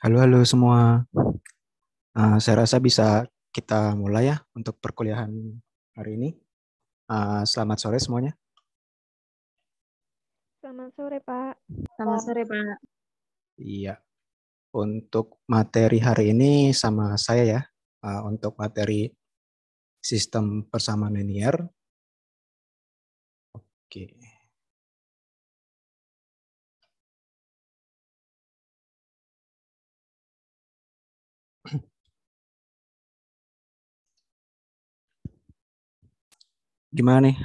Halo, halo semua. Saya rasa bisa kita mulai ya untuk perkuliahan hari ini. Selamat sore semuanya. Selamat sore, Pak. Selamat sore, Pak. Iya, untuk materi hari ini sama saya ya. Untuk materi sistem persamaan linear. Oke. Gimana nih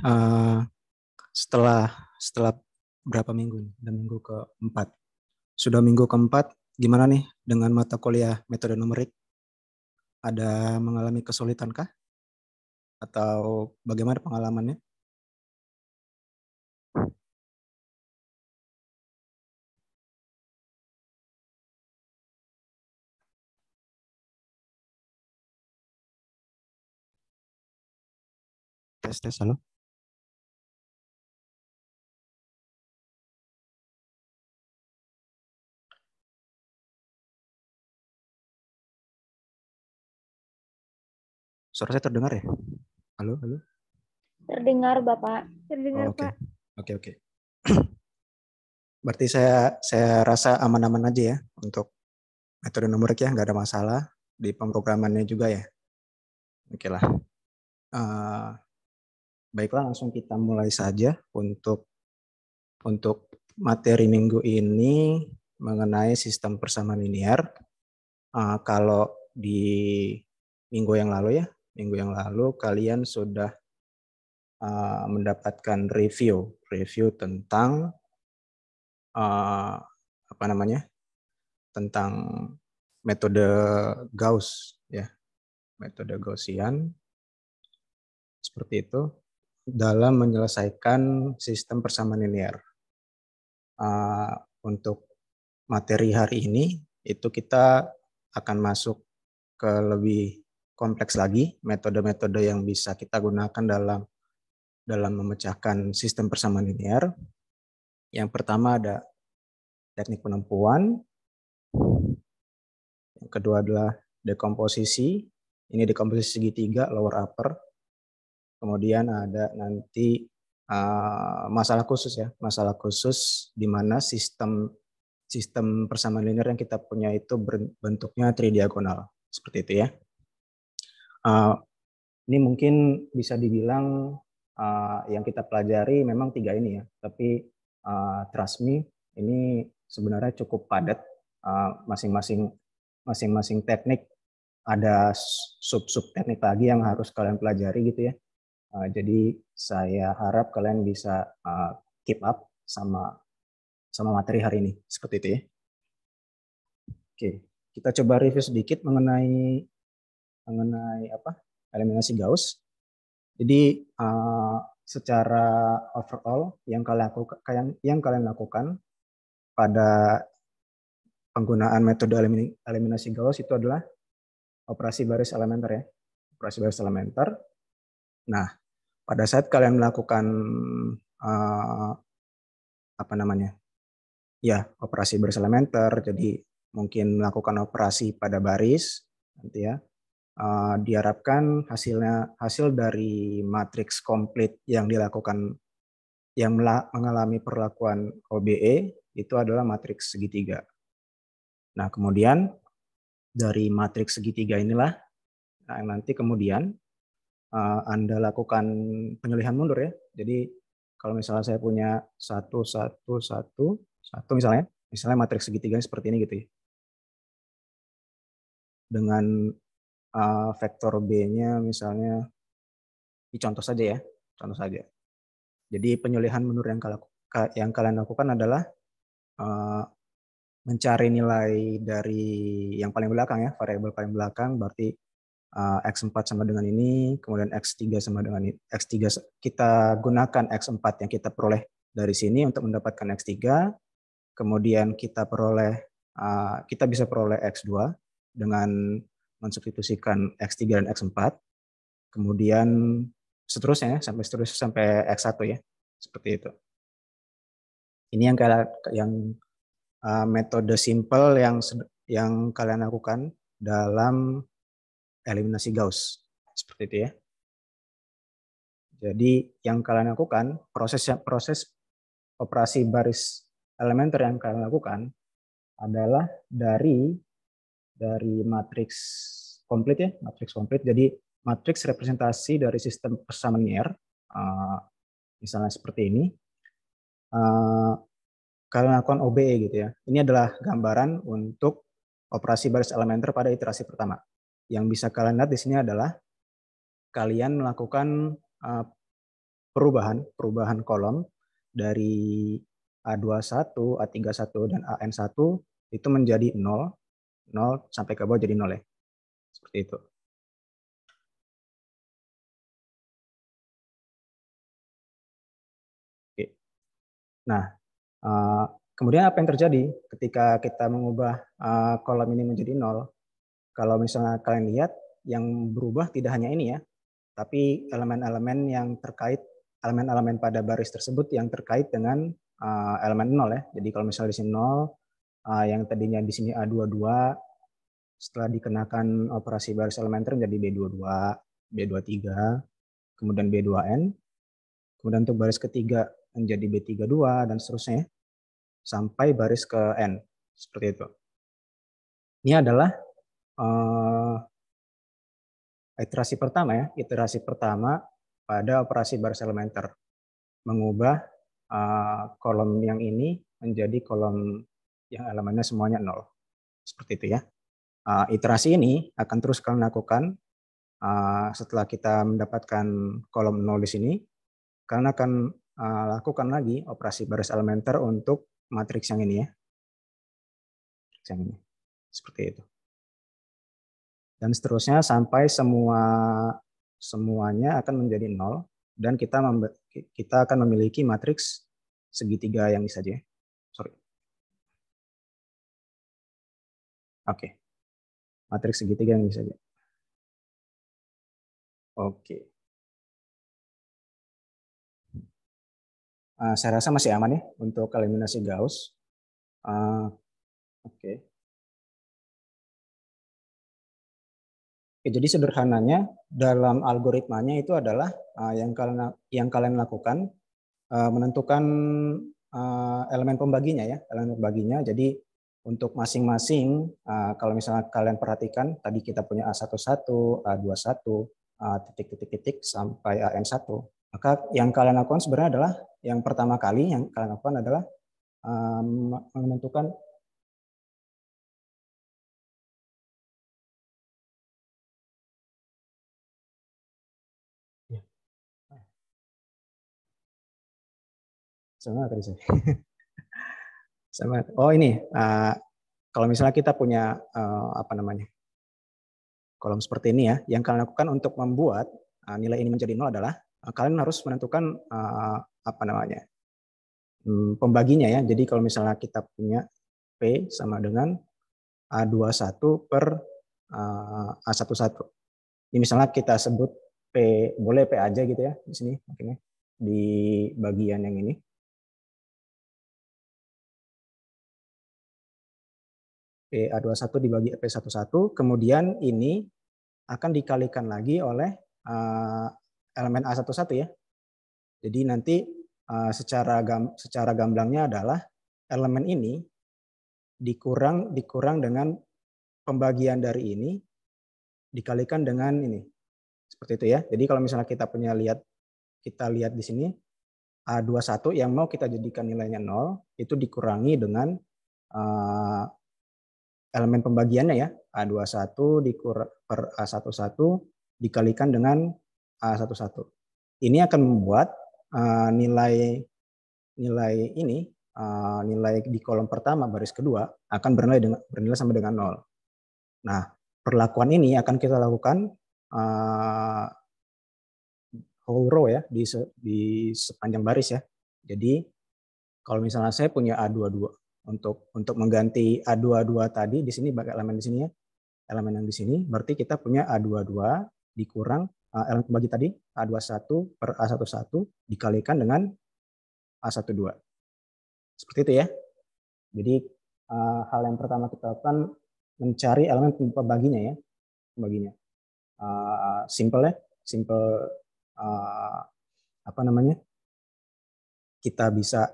setelah setelah berapa minggu nih? Udah minggu keempat. Sudah minggu keempat, gimana nih dengan mata kuliah metode numerik? Ada mengalami kesulitan kah? Atau bagaimana pengalamannya? Tes, tes, halo? Suara saya terdengar ya? Halo, halo? Terdengar, Bapak. Terdengar, Oke, Pak. oke. Berarti saya rasa aman-aman aja ya untuk metode numerik ya, nggak ada masalah di pemrogramannya juga ya. Oke lah. Eh, Baiklah, langsung kita mulai saja untuk materi minggu ini mengenai sistem persamaan linear. Kalau di minggu yang lalu kalian sudah mendapatkan review tentang apa namanya, tentang metode Gauss ya, metode Gaussian seperti itu dalam menyelesaikan sistem persamaan linear. Untuk materi hari ini itu kita akan masuk ke lebih kompleks lagi, metode-metode yang bisa kita gunakan dalam memecahkan sistem persamaan linear. Yang pertama ada teknik penempuan, yang kedua adalah dekomposisi. Ini dekomposisi segitiga lower upper. Kemudian ada nanti masalah khusus ya, masalah khusus di mana sistem persamaan linear yang kita punya itu bentuknya tridiagonal seperti itu ya. Ini mungkin bisa dibilang yang kita pelajari memang tiga ini ya, tapi trust me ini sebenarnya cukup padat. Masing-masing teknik ada sub-sub teknik lagi yang harus kalian pelajari gitu ya. Jadi saya harap kalian bisa keep up sama materi hari ini seperti itu ya. Oke, kita coba review sedikit mengenai apa eliminasi Gauss. Jadi secara overall yang kalian lakukan pada penggunaan metode eliminasi Gauss itu adalah operasi baris elementer ya, operasi baris elementer. Nah, pada saat kalian melakukan apa namanya, ya operasi baris elementer, jadi mungkin melakukan operasi pada baris nanti ya, diharapkan hasil dari matriks komplit yang dilakukan yang mengalami perlakuan OBE itu adalah matriks segitiga. Nah, kemudian dari matriks segitiga inilah nanti kemudian Anda lakukan penyalihan mundur ya. Jadi kalau misalnya saya punya satu misalnya matriks segitiga seperti ini gitu ya. Dengan vektor B-nya misalnya, ini contoh saja ya, contoh saja. Jadi penyalihan mundur yang kalian lakukan adalah mencari nilai dari yang paling belakang ya, variabel paling belakang, berarti X4 sama dengan ini, kemudian X3 sama dengan ini. X3 kita gunakan X4 yang kita peroleh dari sini untuk mendapatkan X3, kemudian kita bisa peroleh X2 dengan mensubstitusikan X3 dan X4, kemudian seterusnya sampai X1 ya, seperti itu. Ini yang metode simple yang kalian lakukan dalam eliminasi Gauss. Seperti itu ya. Jadi yang kalian lakukan, proses operasi baris elementer yang kalian lakukan adalah dari matriks komplit ya, matriks komplit. Jadi matriks representasi dari sistem persamaan linear, misalnya seperti ini, kalian lakukan OBE gitu ya. Ini adalah gambaran untuk operasi baris elementer pada iterasi pertama. Yang bisa kalian lihat di sini adalah kalian melakukan perubahan kolom dari A21, A31, dan AN1 itu menjadi 0 sampai ke bawah jadi 0 ya. Seperti itu. Oke. Nah, kemudian apa yang terjadi ketika kita mengubah kolom ini menjadi 0? Kalau misalnya kalian lihat, yang berubah tidak hanya ini ya, tapi elemen-elemen yang terkait, elemen-elemen pada baris tersebut yang terkait dengan elemen 0 ya. Jadi kalau misalnya di sini 0, yang tadinya di sini A22, setelah dikenakan operasi baris elementer menjadi B22, B23, kemudian B2N, kemudian untuk baris ketiga menjadi B32, dan seterusnya sampai baris ke N. Seperti itu. Ini adalah iterasi pertama ya, iterasi pertama pada operasi baris elementer. Mengubah kolom yang ini menjadi kolom yang elemennya semuanya 0. Seperti itu ya. Iterasi ini akan terus kalian lakukan setelah kita mendapatkan kolom 0 di sini. Kalian akan lakukan lagi operasi baris elementer untuk matriks yang ini ya. Yang ini. Seperti itu. Dan seterusnya sampai semuanya akan menjadi 0 dan kita akan memiliki matriks segitiga yang ini saja. Sorry. Oke. Matriks segitiga yang ini saja. Oke. Saya rasa masih aman ya untuk eliminasi Gauss. Oke. Jadi sederhananya dalam algoritmanya itu adalah yang kalian lakukan menentukan elemen pembaginya ya, elemen pembaginya. Jadi untuk masing-masing kalau misalnya kalian perhatikan tadi kita punya A11, A21, titik-titik-titik sampai AN1. Maka yang kalian lakukan sebenarnya adalah yang pertama kali yang kalian lakukan adalah menentukan sama tadi saya. Sama. Oh ini, kalau misalnya kita punya apa namanya kolom seperti ini ya, yang kalian lakukan untuk membuat nilai ini menjadi 0 adalah kalian harus menentukan apa namanya pembaginya ya. Jadi kalau misalnya kita punya P sama dengan A21 per A11. Ini misalnya kita sebut P, boleh P aja gitu ya di sini makanya di bagian yang ini. PA21 dibagi P11, kemudian ini akan dikalikan lagi oleh elemen A11 ya. Jadi nanti secara gamblangnya adalah elemen ini dikurang dengan pembagian dari ini dikalikan dengan ini. Seperti itu ya. Jadi kalau misalnya kita lihat di sini A21 yang mau kita jadikan nilainya 0 itu dikurangi dengan elemen pembagiannya ya, A21 per A11 dikalikan dengan A11. Ini akan membuat nilai ini, nilai di kolom pertama baris kedua akan bernilai sama dengan 0. Nah, perlakuan ini akan kita lakukan whole row ya, di sepanjang baris ya. Jadi, kalau misalnya saya punya A22, untuk mengganti A22 tadi di sini bagi elemen di sini ya, elemen yang di sini berarti kita punya A22 dikurang elemen pembagi tadi A21 per A11 dikalikan dengan A12. Seperti itu ya. Jadi hal yang pertama kita lakukan mencari elemen pembaginya ya, pembaginya. Simple apa namanya? Kita bisa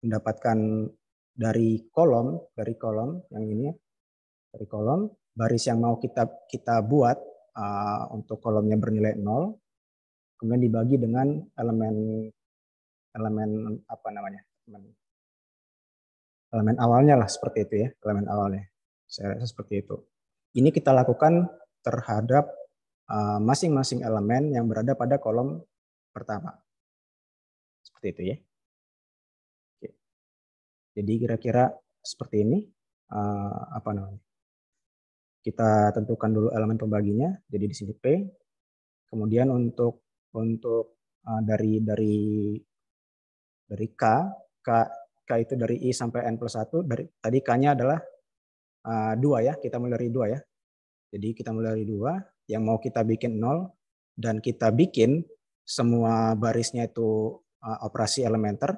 mendapatkan dari kolom yang ini ya, dari kolom baris yang mau kita buat untuk kolomnya bernilai 0, kemudian dibagi dengan elemen apa namanya, elemen awalnya lah, seperti itu ya, elemen awalnya. Saya rasa seperti itu. Ini kita lakukan terhadap masing-masing elemen yang berada pada kolom pertama. Seperti itu ya. Oke. Jadi kira-kira seperti ini, apa namanya? Kita tentukan dulu elemen pembaginya. Jadi di sini P. Kemudian untuk dari K itu dari I sampai N+1, tadi K-nya adalah 2 ya, kita mulai dari 2 ya. Jadi kita mulai dari 2, yang mau kita bikin 0, dan kita bikin semua barisnya itu operasi elementer.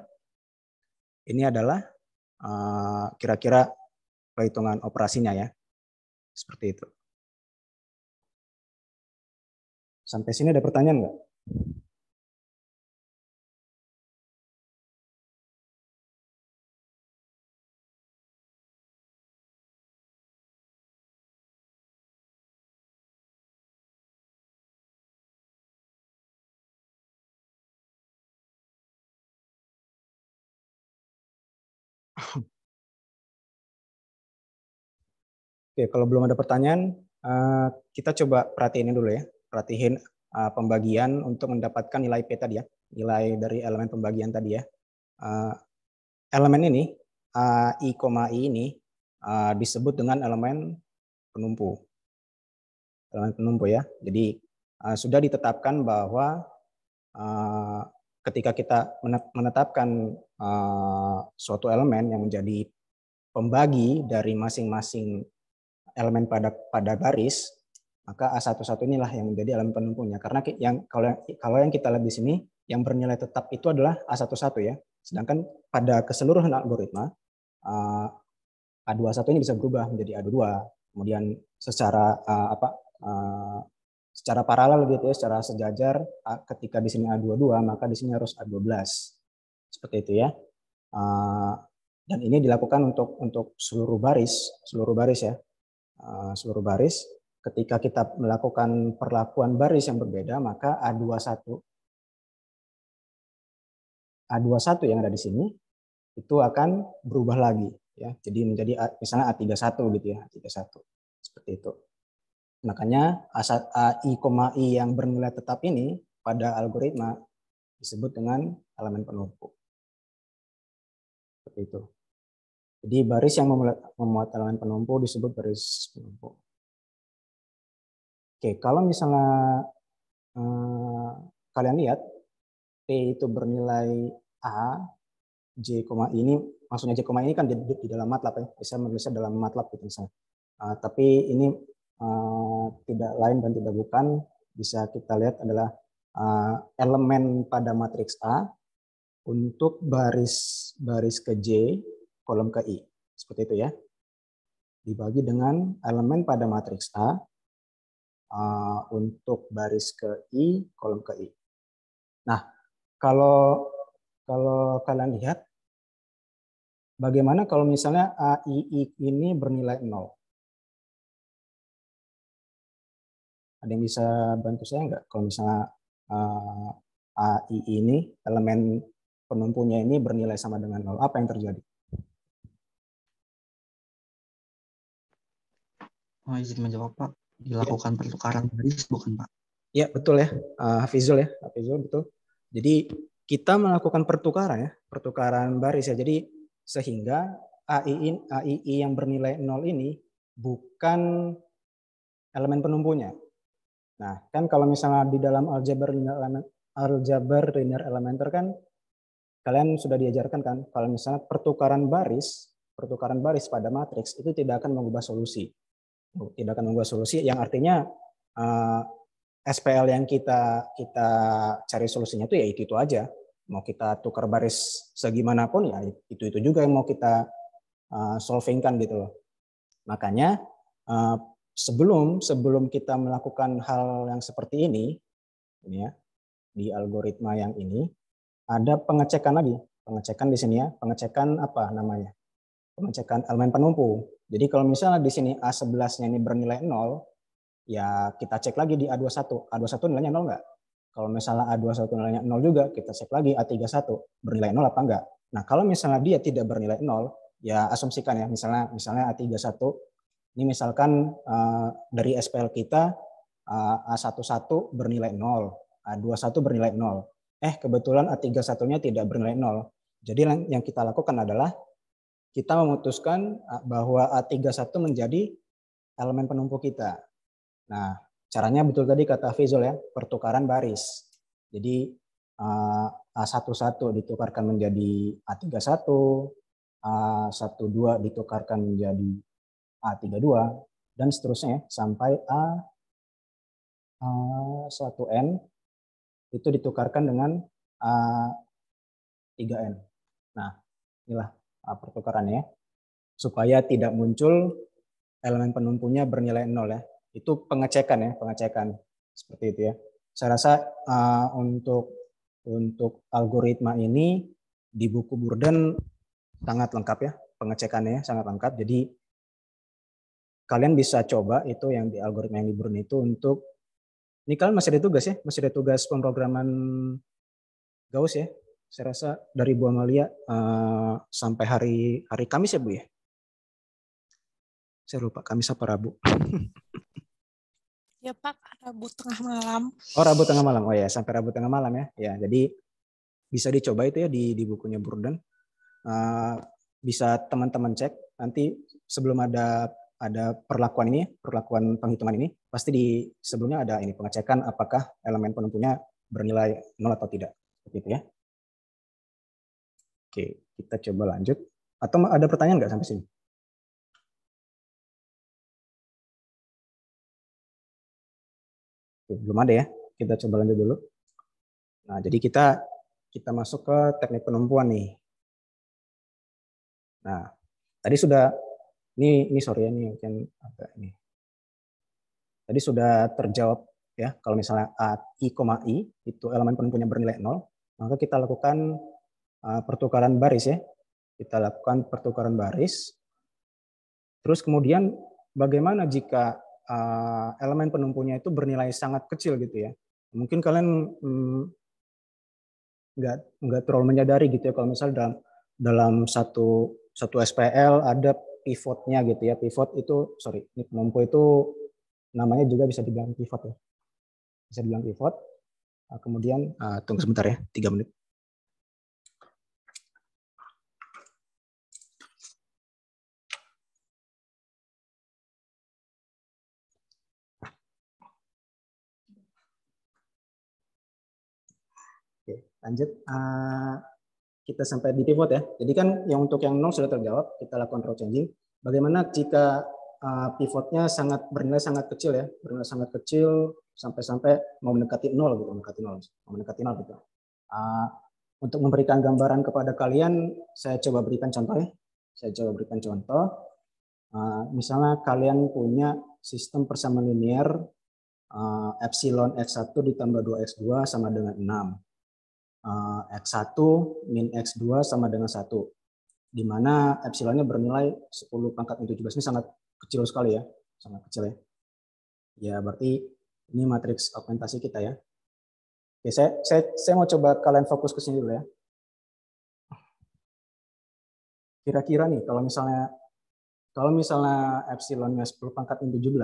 Ini adalah kira-kira perhitungan operasinya ya. Seperti itu. Sampai sini ada pertanyaan nggak? Oke, kalau belum ada pertanyaan, kita coba perhatiin dulu ya. Perhatiin pembagian untuk mendapatkan nilai P tadi ya. Nilai dari elemen pembagian tadi ya. Elemen ini, I, I ini disebut dengan elemen penumpu. Elemen penumpu ya. Jadi sudah ditetapkan bahwa ketika kita menetapkan suatu elemen yang menjadi pembagi dari masing-masing elemen pada baris, maka A11 inilah yang menjadi elemen penumpunya. Karena kalau yang kita lihat di sini, yang bernilai tetap itu adalah A11 ya. Sedangkan pada keseluruhan algoritma, A21 ini bisa berubah menjadi A22. Kemudian secara secara paralel gitu ya, secara sejajar, ketika di sini A22, maka di sini harus A12. Seperti itu ya. Dan ini dilakukan untuk seluruh baris ya. Seluruh baris, ketika kita melakukan perlakuan baris yang berbeda, maka A21 yang ada di sini itu akan berubah lagi ya. Jadi menjadi misalnya A31 gitu ya, A31. Seperti itu. Makanya I, yang bernilai tetap ini pada algoritma disebut dengan elemen penumpu. Seperti itu. Jadi baris yang memuat elemen penumpu disebut baris penumpu. Oke, kalau misalnya kalian lihat P itu bernilai A, J, ini maksudnya J, ini kan di dalam MATLAB ya, bisa menulisnya dalam MATLAB gitu misalnya. Tapi ini tidak lain dan tidak bukan, bisa kita lihat adalah elemen pada matriks A untuk baris ke J, kolom ke I. Seperti itu ya. Dibagi dengan elemen pada matriks A untuk baris ke I, kolom ke I. Nah, kalau kalian lihat, bagaimana kalau misalnya AI ini bernilai 0? Ada yang bisa bantu saya nggak? Kalau misalnya AI ini, elemen penumpunya ini bernilai sama dengan 0, apa yang terjadi? Oh, izin menjawab, Pak. Dilakukan pertukaran baris, bukan, Pak? Ya, betul ya. Hafizul ya. Hafizul, betul. Jadi kita melakukan pertukaran baris ya. Jadi sehingga AI yang bernilai 0 ini bukan elemen penumpunya. Nah, kan kalau misalnya di dalam aljabar linear elementer kan kalian sudah diajarkan kan, kalau misalnya pertukaran baris pada matriks itu tidak akan mengubah solusi. Tidak akan mengubah solusi yang artinya SPL yang kita cari solusinya itu ya itu aja. Mau kita tukar baris segimanapun ya itu juga yang mau kita solvingkan gitu loh. Makanya sebelum kita melakukan hal yang seperti ini ya, di algoritma yang ini ada pengecekan lagi. Pengecekan di sini ya, pengecekan apa namanya? Pengecekan elemen penumpu. Jadi kalau misalnya di sini A11-nya ini bernilai 0, ya kita cek lagi di A21. A21 nilainya 0 nggak? Kalau misalnya A21 nilainya 0 juga, kita cek lagi A31 bernilai 0 apa enggak. Nah, kalau misalnya dia tidak bernilai 0, ya asumsikan ya, misalnya A31, ini misalkan dari SPL kita A11 bernilai 0, A21 bernilai 0. Kebetulan A31-nya tidak bernilai 0. Jadi yang kita lakukan adalah kita memutuskan bahwa A31 menjadi elemen penumpu kita. Nah, caranya betul tadi kata Fizul ya, pertukaran baris. Jadi A11 ditukarkan menjadi A31, A12 ditukarkan menjadi A32, dan seterusnya sampai A1N itu ditukarkan dengan A3N. Nah, inilah pertukarannya supaya tidak muncul elemen penumpunya bernilai 0 ya. Itu pengecekan seperti itu ya. Saya rasa untuk algoritma ini di buku Burden sangat lengkap ya, pengecekannya sangat lengkap. Jadi kalian bisa coba itu yang di algoritma yang di Burden itu untuk, ini kalian masih ada tugas ya, masih ada tugas pemrograman Gauss ya. Saya rasa dari Bu Amalia sampai hari Kamis ya Bu ya. Saya lupa Kamis apa Rabu. Ya Pak, Rabu tengah malam. Oh, Rabu tengah malam. Oh ya, sampai Rabu tengah malam ya. Ya, jadi bisa dicoba itu ya di bukunya Burden. Bisa teman-teman cek nanti sebelum ada perlakuan ini, perlakuan penghitungan ini, pasti di sebelumnya ada ini pengecekan apakah elemen penentunya bernilai 0 atau tidak. Seperti itu ya. Oke, kita coba lanjut. Atau ada pertanyaan nggak sampai sini? Oke, belum ada ya. Kita coba lanjut dulu. Nah, jadi kita masuk ke teknik penumpuan nih. Nah, tadi sudah ini sorry ya, ini mungkin agak ini. Tadi sudah terjawab ya, kalau misalnya I, itu elemen penumpunya bernilai 0, maka kita lakukan pertukaran baris ya. Kita lakukan pertukaran baris. Terus kemudian bagaimana jika elemen penumpunya itu bernilai sangat kecil gitu ya. Mungkin kalian nggak terlalu menyadari gitu ya, kalau misalnya dalam satu SPL ada pivotnya gitu ya. Pivot itu, sorry, ini penumpu itu namanya juga bisa dibilang pivot ya. Bisa dibilang pivot. Kemudian tunggu sebentar ya, 3 menit. Oke, lanjut. Kita sampai di pivot ya. Jadi kan yang untuk yang 0 sudah terjawab, kita lakukan row changing. Bagaimana jika pivotnya bernilai sangat kecil ya, bernilai sangat kecil sampai mau mendekati 0 gitu, mau mendekati 0 gitu. Untuk memberikan gambaran kepada kalian, saya coba berikan contoh ya. Misalnya kalian punya sistem persamaan linear epsilon x1 ditambah 2x2 sama dengan 6. X1 min X2 sama dengan 1. Di mana epsilonnya bernilai 10 pangkat 17. Ini sangat kecil sekali ya. Sangat kecil ya. Ya, berarti ini matriks augmentasi kita ya. Oke, saya mau coba kalian fokus ke sini dulu ya. Kira-kira nih, kalau misalnya epsilonnya 10 pangkat 17, 1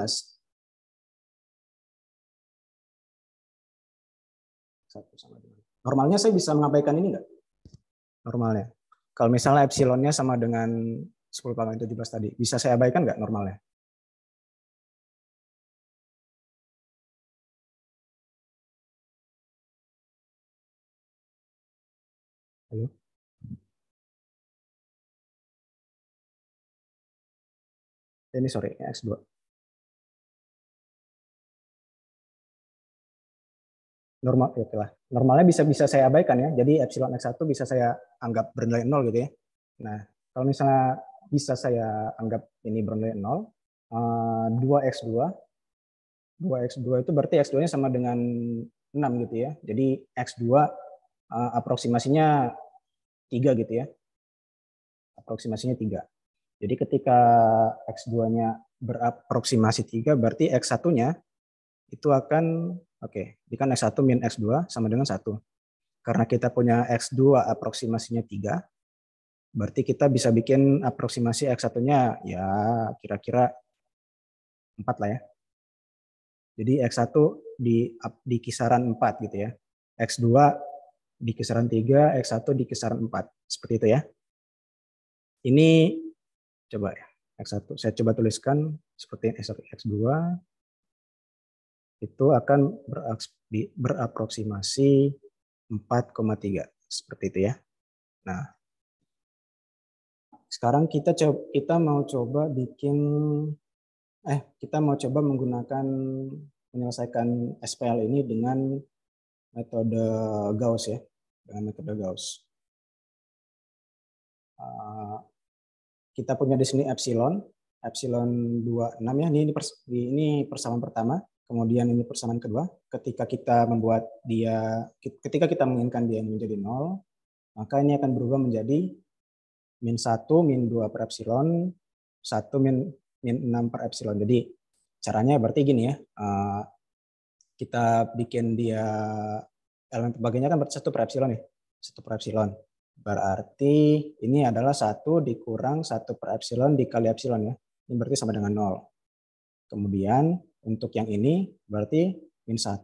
sama dengan. Normalnya saya bisa mengabaikan ini enggak? Normalnya. Kalau misalnya epsilonnya sama dengan 10 pangkat 17 tadi, bisa saya abaikan enggak normalnya? Halo? Ini sorry, X2. Normal, ya lah. Normalnya bisa saya abaikan ya. Jadi epsilon X1 bisa saya anggap bernilai 0 gitu ya. Nah, kalau misalnya bisa saya anggap ini bernilai 0, 2x2. 2x2 itu berarti x2-nya sama dengan 6 gitu ya. Jadi x2 aproksimasinya 3 gitu ya. Aproksimasinya 3. Jadi ketika x2-nya beraproksimasi 3, berarti x1-nya itu akan, jadi kan x1 min x2 sama dengan 1. Karena kita punya x2 aproksimasinya 3, berarti kita bisa bikin aproksimasi x1-nya ya kira-kira 4 lah ya. Jadi X1 di kisaran 4 gitu ya. X2 di kisaran 3, X1 di kisaran 4. Seperti itu ya. Ini coba ya. X1 saya coba tuliskan seperti X2 itu akan beraproksimasi 4,3 seperti itu ya. Nah, sekarang kita mau coba menggunakan menyelesaikan SPL ini dengan metode Gauss ya, dengan metode Gauss. Kita punya di sini epsilon 26 ya, ini persamaan pertama, kemudian ini persamaan kedua. Ketika kita menginginkan dia menjadi 0, maka ini akan berubah menjadi min 1, min 2 per epsilon, 1 min 6 per epsilon. Jadi caranya berarti gini ya, kita bikin dia elemen pembagiannya kan berarti 1 per epsilon ya, 1 per epsilon. Berarti ini adalah 1 dikurang 1 per epsilon dikali epsilon ya. Ini berarti sama dengan 0. Kemudian untuk yang ini berarti min 1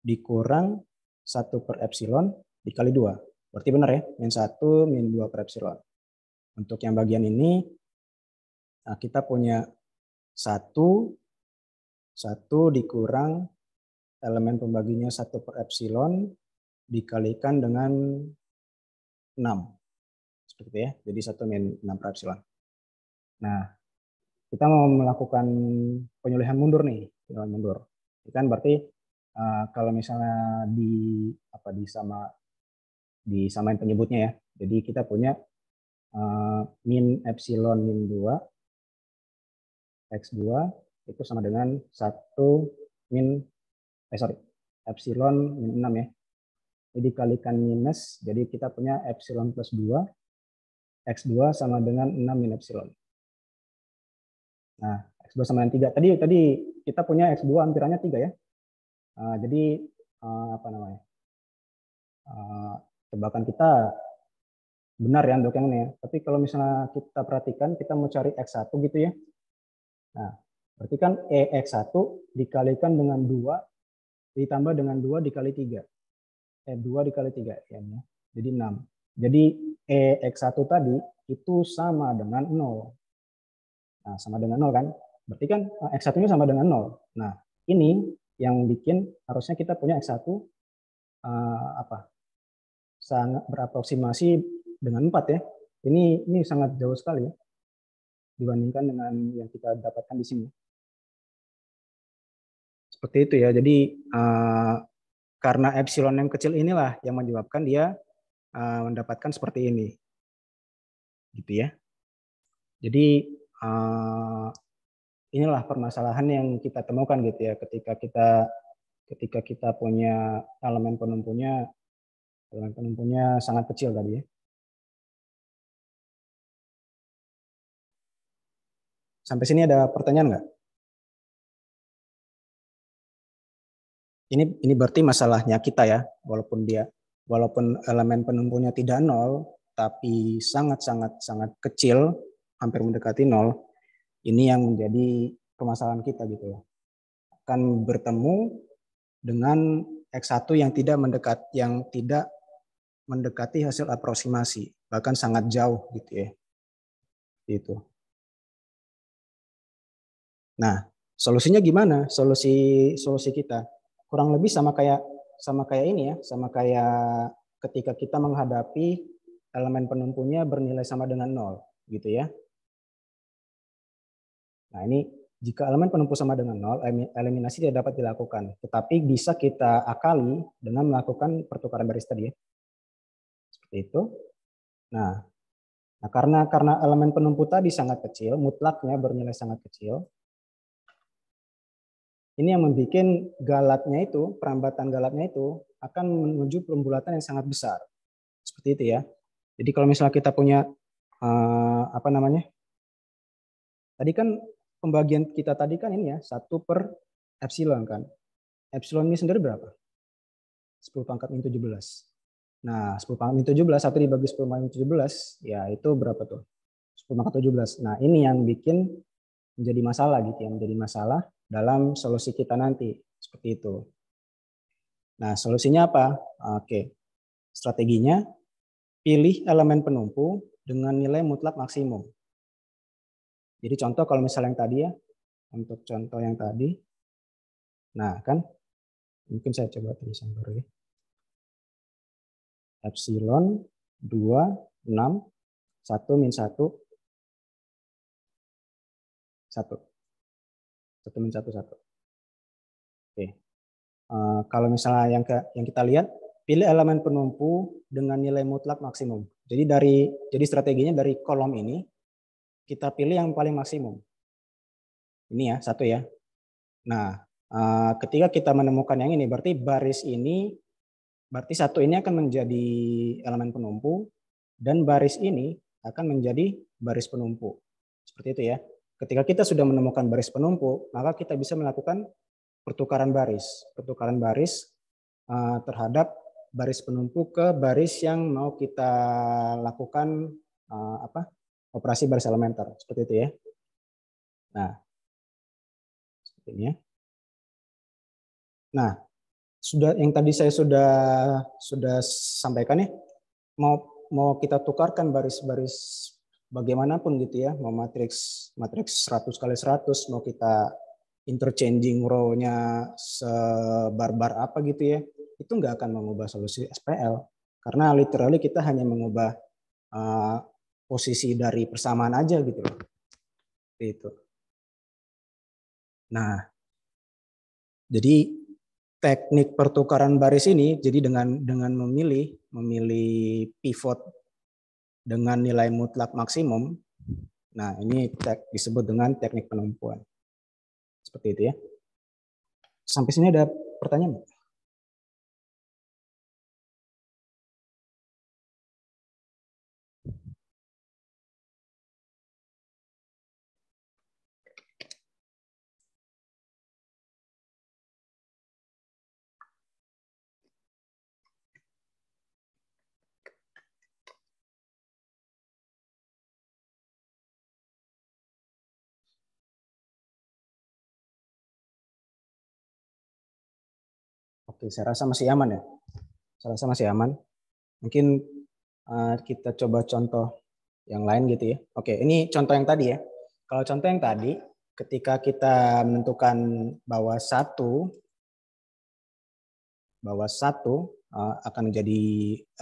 dikurang 1 per epsilon dikali 2. Berarti benar ya, min 1 min 2 per epsilon. Untuk yang bagian ini kita punya 1 dikurang elemen pembaginya 1 per epsilon dikalikan dengan 6. Seperti itu ya. Jadi 1 min 6 per epsilon. Nah, kita mau melakukan penyulihan mundur nih. Penyulihan mundur. Ini kan berarti kalau misalnya disamain penyebutnya ya. Jadi kita punya min epsilon min 2 x2 itu sama dengan 1 epsilon min 6 ya. Jadi dikalikan minus, jadi kita punya epsilon plus 2, x2 sama dengan 6 min epsilon. Nah, x2 sama dengan 3. Tadi kita punya x2 ampirannya 3 ya. Jadi tebakan kita benar ya untuk yang ini ya. Tapi kalau misalnya kita perhatikan, kita mau cari x1 gitu ya. Nah, berarti kan EX1 dikalikan dengan 2 ditambah dengan 2 dikali 3. 2 dikali 3 ya. Jadi 6. Jadi EX1 tadi itu sama dengan 0. Nah, sama dengan 0 kan? Berarti kan X1-nya sama dengan 0. Nah, ini yang bikin harusnya kita punya X1 sangat beraproksimasi dengan 4 ya. Ini sangat jauh sekali ya dibandingkan dengan yang kita dapatkan di sini. Seperti itu ya. Jadi karena epsilon yang kecil inilah yang menyebabkan dia mendapatkan seperti ini. Gitu ya. Jadi inilah permasalahan yang kita temukan gitu ya ketika kita punya elemen penumpunya sangat kecil tadi ya. Sampai sini ada pertanyaan nggak? Ini berarti masalahnya kita ya, walaupun elemen penumpunya tidak 0, tapi sangat kecil, hampir mendekati 0, ini yang menjadi permasalahan kita gitu ya. Akan bertemu dengan X1 yang tidak mendekati hasil aproksimasi, bahkan sangat jauh gitu ya. Itu. Nah, solusinya gimana? Solusi kita kurang lebih sama kayak ini ya, sama kayak ketika kita menghadapi elemen penumpunya bernilai sama dengan 0 gitu ya. Nah, ini jika elemen penumpu sama dengan 0, eliminasi tidak dapat dilakukan, tetapi bisa kita akali dengan melakukan pertukaran baris tadi ya. Seperti itu. Nah, Nah, karena elemen penumpu tadi sangat kecil, mutlaknya bernilai sangat kecil, ini yang membuat galatnya itu, perambatan galatnya itu akan menuju pembulatan yang sangat besar. Seperti itu ya. Jadi kalau misalnya kita punya apa namanya? Tadi kan pembagian kita tadi kan ini ya, 1 per epsilon kan. Epsilon ini sendiri berapa? 10 pangkat min 17. Nah, 10 pangkat min 17, 1 dibagi 10 pangkat min 17, ya itu berapa tuh? 10 pangkat 17. Nah, ini yang bikin menjadi masalah gitu ya, menjadi masalah dalam solusi kita nanti. Seperti itu. Nah, solusinya apa? Oke. Strateginya, pilih elemen penumpu dengan nilai mutlak maksimum. Jadi contoh kalau misalnya yang tadi ya, untuk contoh yang tadi, nah kan, mungkin saya coba tulisan baru ya. Epsilon 2, 6, 1 min 1, 1. 1 min 1, 1. Oke. Kalau misalnya yang kita lihat, pilih elemen penumpu dengan nilai mutlak maksimum. Jadi strateginya dari kolom ini, kita pilih yang paling maksimum. Ini ya, 1 ya. Nah, ketika kita menemukan yang ini, berarti baris ini, berarti 1 ini akan menjadi elemen penumpu, dan baris ini akan menjadi baris penumpu. Seperti itu ya. Ketika kita sudah menemukan baris penumpu, maka kita bisa melakukan pertukaran baris. Pertukaran baris terhadap baris penumpu ke baris yang mau kita lakukan operasi baris elementer. Seperti itu ya. Nah, seperti ini ya. Nah, yang tadi saya sudah sampaikan ya, mau kita tukarkan baris-baris bagaimanapun gitu ya, mau matriks 100 kali 100, mau kita interchanging row-nya sebarbar apa gitu ya, itu nggak akan mengubah solusi SPL, karena literally kita hanya mengubah posisi dari persamaan aja gitu loh. Itu. Nah, jadi teknik pertukaran baris ini, jadi dengan memilih pivot dengan nilai mutlak maksimum, nah ini disebut dengan teknik penumpuan. Seperti itu ya. Sampai sini ada pertanyaan? Oke, saya rasa masih aman ya. Saya rasa masih aman. Mungkin kita coba contoh yang lain gitu ya. Oke, ini contoh yang tadi ya. Kalau contoh yang tadi, ketika kita menentukan bahwa satu akan menjadi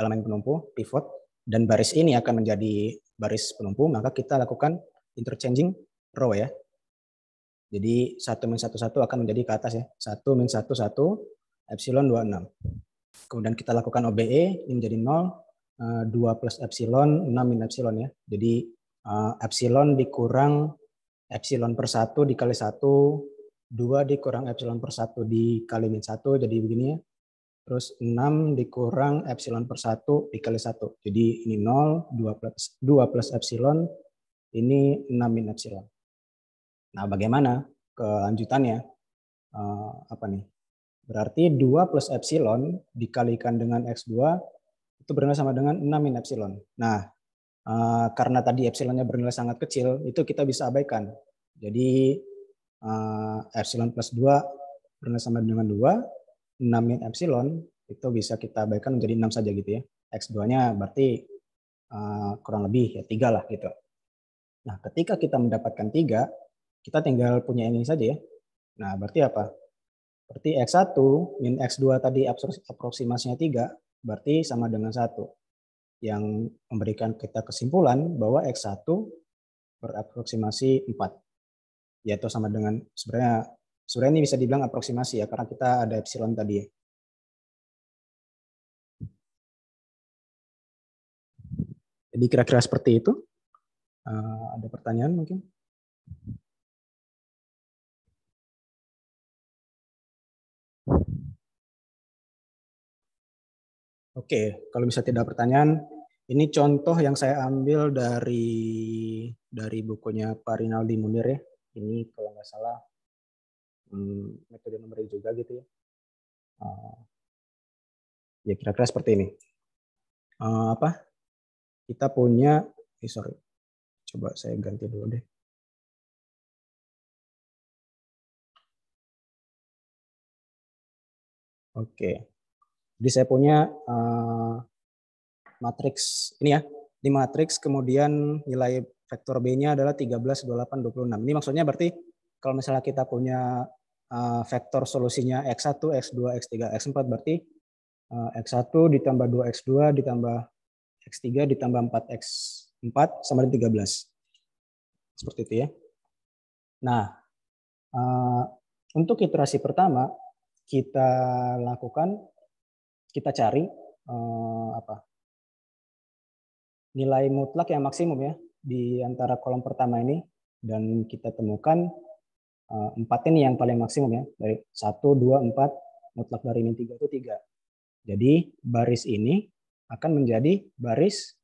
elemen penumpu, pivot, dan baris ini akan menjadi baris penumpu, maka kita lakukan interchanging row ya. Jadi 1 min 1, 1 akan menjadi ke atas ya. 1 min 1, 1, epsilon 26. Kemudian kita lakukan OBE, ini menjadi 0, 2 plus epsilon, 6 min epsilon ya. Jadi epsilon dikurang epsilon per 1 dikali 1, 2 dikurang epsilon per 1 dikali min 1, jadi begini ya. Terus 6 dikurang epsilon per 1 dikali 1. Jadi ini 0, 2 plus epsilon, ini 6 min epsilon. Nah, bagaimana kelanjutannya? Apa nih? Berarti 2 plus epsilon dikalikan dengan X2 itu bernilai sama dengan 6 min epsilon. Nah, karena tadi epsilonnya bernilai sangat kecil, itu kita bisa abaikan. Jadi epsilon plus 2 bernilai sama dengan 2, 6 min epsilon itu bisa kita abaikan menjadi 6 saja gitu ya. X2-nya berarti kurang lebih ya 3 lah gitu. Nah, ketika kita mendapatkan 3, kita tinggal punya ini saja ya. Nah, berarti apa? Berarti X1 min X2 tadi aproksimasinya 3, berarti sama dengan 1. Yang memberikan kita kesimpulan bahwa X1 beraproksimasi 4. Yaitu sama dengan, sebenarnya ini bisa dibilang aproksimasi ya, karena kita ada epsilon tadi ya. Jadi kira-kira seperti itu. Ada pertanyaan mungkin? Oke, kalau bisa tidak pertanyaan, ini contoh yang saya ambil dari bukunya Pak Rinaldi Munir ya. Ini kalau nggak salah metode numerik juga gitu ya. Ya kira-kira seperti ini. Kita punya, sorry, coba saya ganti dulu deh. Oke, jadi saya punya matriks ini ya. Di matriks kemudian nilai vektor B-nya adalah 13, 28, 26. Ini maksudnya berarti kalau misalnya kita punya vektor solusinya X1, X2, X3, X4 berarti X1 ditambah 2X2 ditambah X3 ditambah 4X4 sama dengan 13. Seperti itu ya. Nah, untuk iterasi pertama kita lakukan, kita cari nilai mutlak yang maksimum ya di antara kolom pertama ini, dan kita temukan 4 ini yang paling maksimum ya, dari 1, 2, 4, mutlak dari min 3 itu 3. Jadi baris ini akan menjadi baris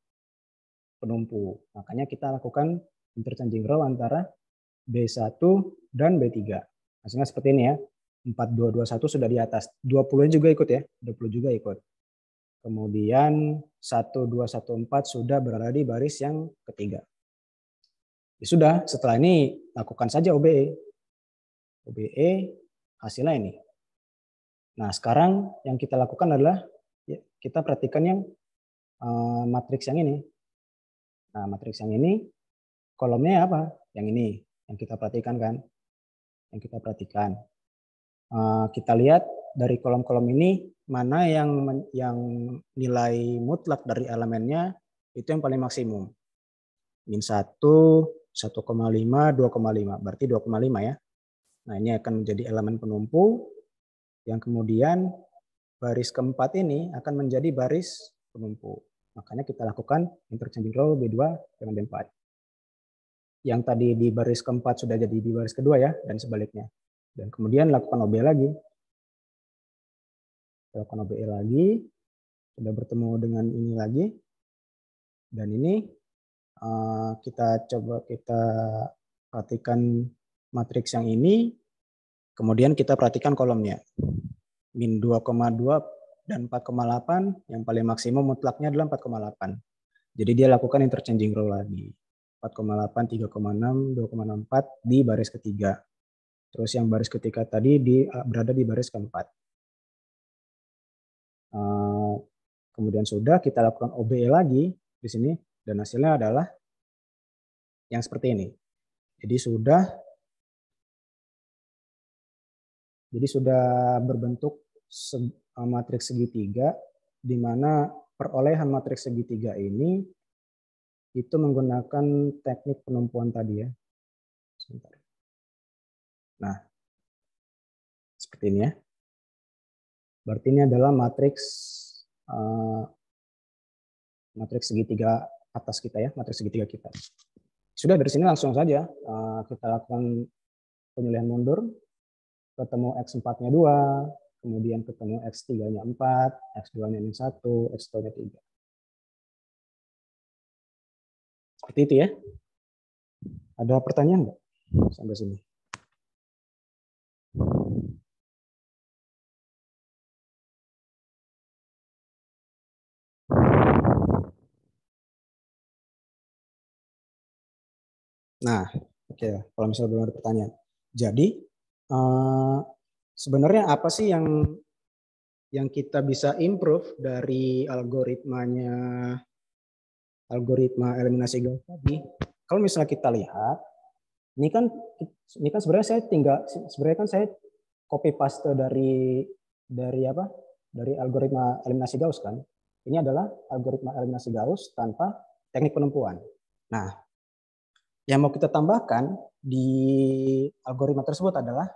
penumpu. Makanya kita lakukan interchanging row antara B1 dan B3. Hasilnya seperti ini ya. 4, 2, 2, 1 sudah di atas. 20 juga ikut ya. 20 juga ikut. Kemudian 1, 2, 1, 4 sudah berada di baris yang ketiga. Ya sudah, setelah ini lakukan saja OBE. OBE hasilnya ini. Nah, sekarang yang kita lakukan adalah kita perhatikan yang matriks yang ini. Nah, matriks yang ini kolomnya apa? Yang ini yang kita perhatikan kan? Yang kita perhatikan. Kita lihat dari kolom-kolom ini mana yang nilai mutlak dari elemennya itu yang paling maksimum. Min 1, 1,5, 2,5. Berarti 2,5 ya. Nah, ini akan menjadi elemen penumpu yang kemudian baris keempat ini akan menjadi baris penumpu. Makanya kita lakukan interchanging row B2 dengan B4. Yang tadi di baris keempat sudah jadi di baris kedua ya, dan sebaliknya. Dan kemudian lakukan OBE lagi. Lakukan OBE lagi, sudah bertemu dengan ini lagi. Dan ini kita perhatikan matriks yang ini, kemudian kita perhatikan kolomnya. Min 2,2 dan 4,8, yang paling maksimum mutlaknya adalah 4,8. Jadi dia lakukan interchanging row lagi. 4,8, 3,6, 2,64 di baris ketiga. Terus yang baris ketiga tadi berada di baris keempat. Kemudian sudah kita lakukan OBE lagi di sini, dan hasilnya adalah yang seperti ini. Jadi sudah berbentuk matriks segitiga, di mana perolehan matriks segitiga ini itu menggunakan teknik penumpuan tadi ya. Sebentar. Nah, seperti ini ya. Berarti ini adalah matriks segitiga atas kita ya, matriks segitiga kita. Sudah, dari sini langsung saja kita lakukan penyelihan mundur, ketemu X4-nya 2, kemudian ketemu X3-nya 4, X2-nya 1, X2-nya 3. Seperti itu ya. Ada pertanyaan nggak sampai sini? Nah, oke, kalau misalnya belum ada pertanyaan. Jadi, sebenarnya apa sih yang kita bisa improve dari algoritma eliminasi Gauss tadi? Kalau misalnya kita lihat, ini kan sebenarnya kan saya copy paste dari algoritma eliminasi Gauss kan. Ini adalah algoritma eliminasi Gauss tanpa teknik penumpuan. Nah, yang mau kita tambahkan di algoritma tersebut adalah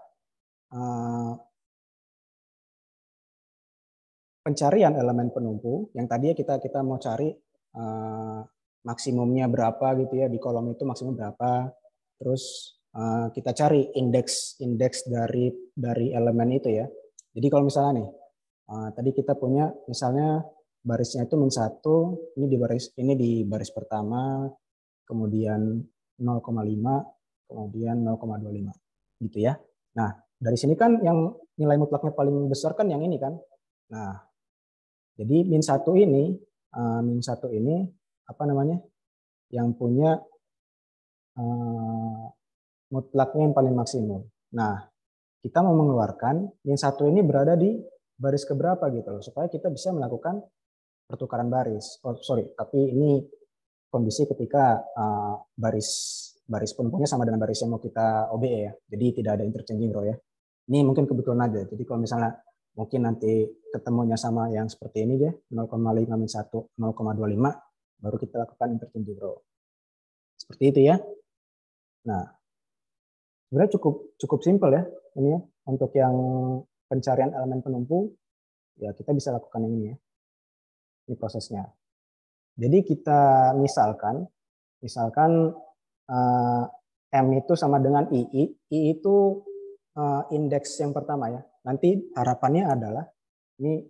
pencarian elemen penumpu. Yang tadi kita mau cari maksimumnya berapa gitu ya, di kolom itu maksimum berapa. Terus kita cari indeks dari elemen itu ya. Jadi kalau misalnya nih, tadi kita punya misalnya barisnya itu -1, ini di baris pertama, kemudian 0,5, kemudian 0,25 gitu ya. Nah, dari sini kan yang nilai mutlaknya paling besar kan yang ini kan. Nah, jadi -1 ini apa namanya? Yang punya mutlaknya yang paling maksimum. Nah, kita mau mengeluarkan -1 ini berada di baris keberapa gitu loh, supaya kita bisa melakukan pertukaran baris. Oh, sorry, tapi ini kondisi ketika baris penghubungnya sama dengan baris yang mau kita OBE ya. Jadi tidak ada interchanging row ya. Ini mungkin kebetulan aja. Jadi kalau misalnya mungkin nanti ketemunya sama yang seperti ini ya, 0,5 -1, 0,25, baru kita lakukan interchanging row. Seperti itu ya. Nah, sebenarnya cukup simpel ya ini ya. Untuk yang pencarian elemen penumpu, ya kita bisa lakukan yang ini ya. Ini prosesnya. Jadi kita misalkan M itu sama dengan I itu indeks yang pertama ya. Nanti harapannya adalah ini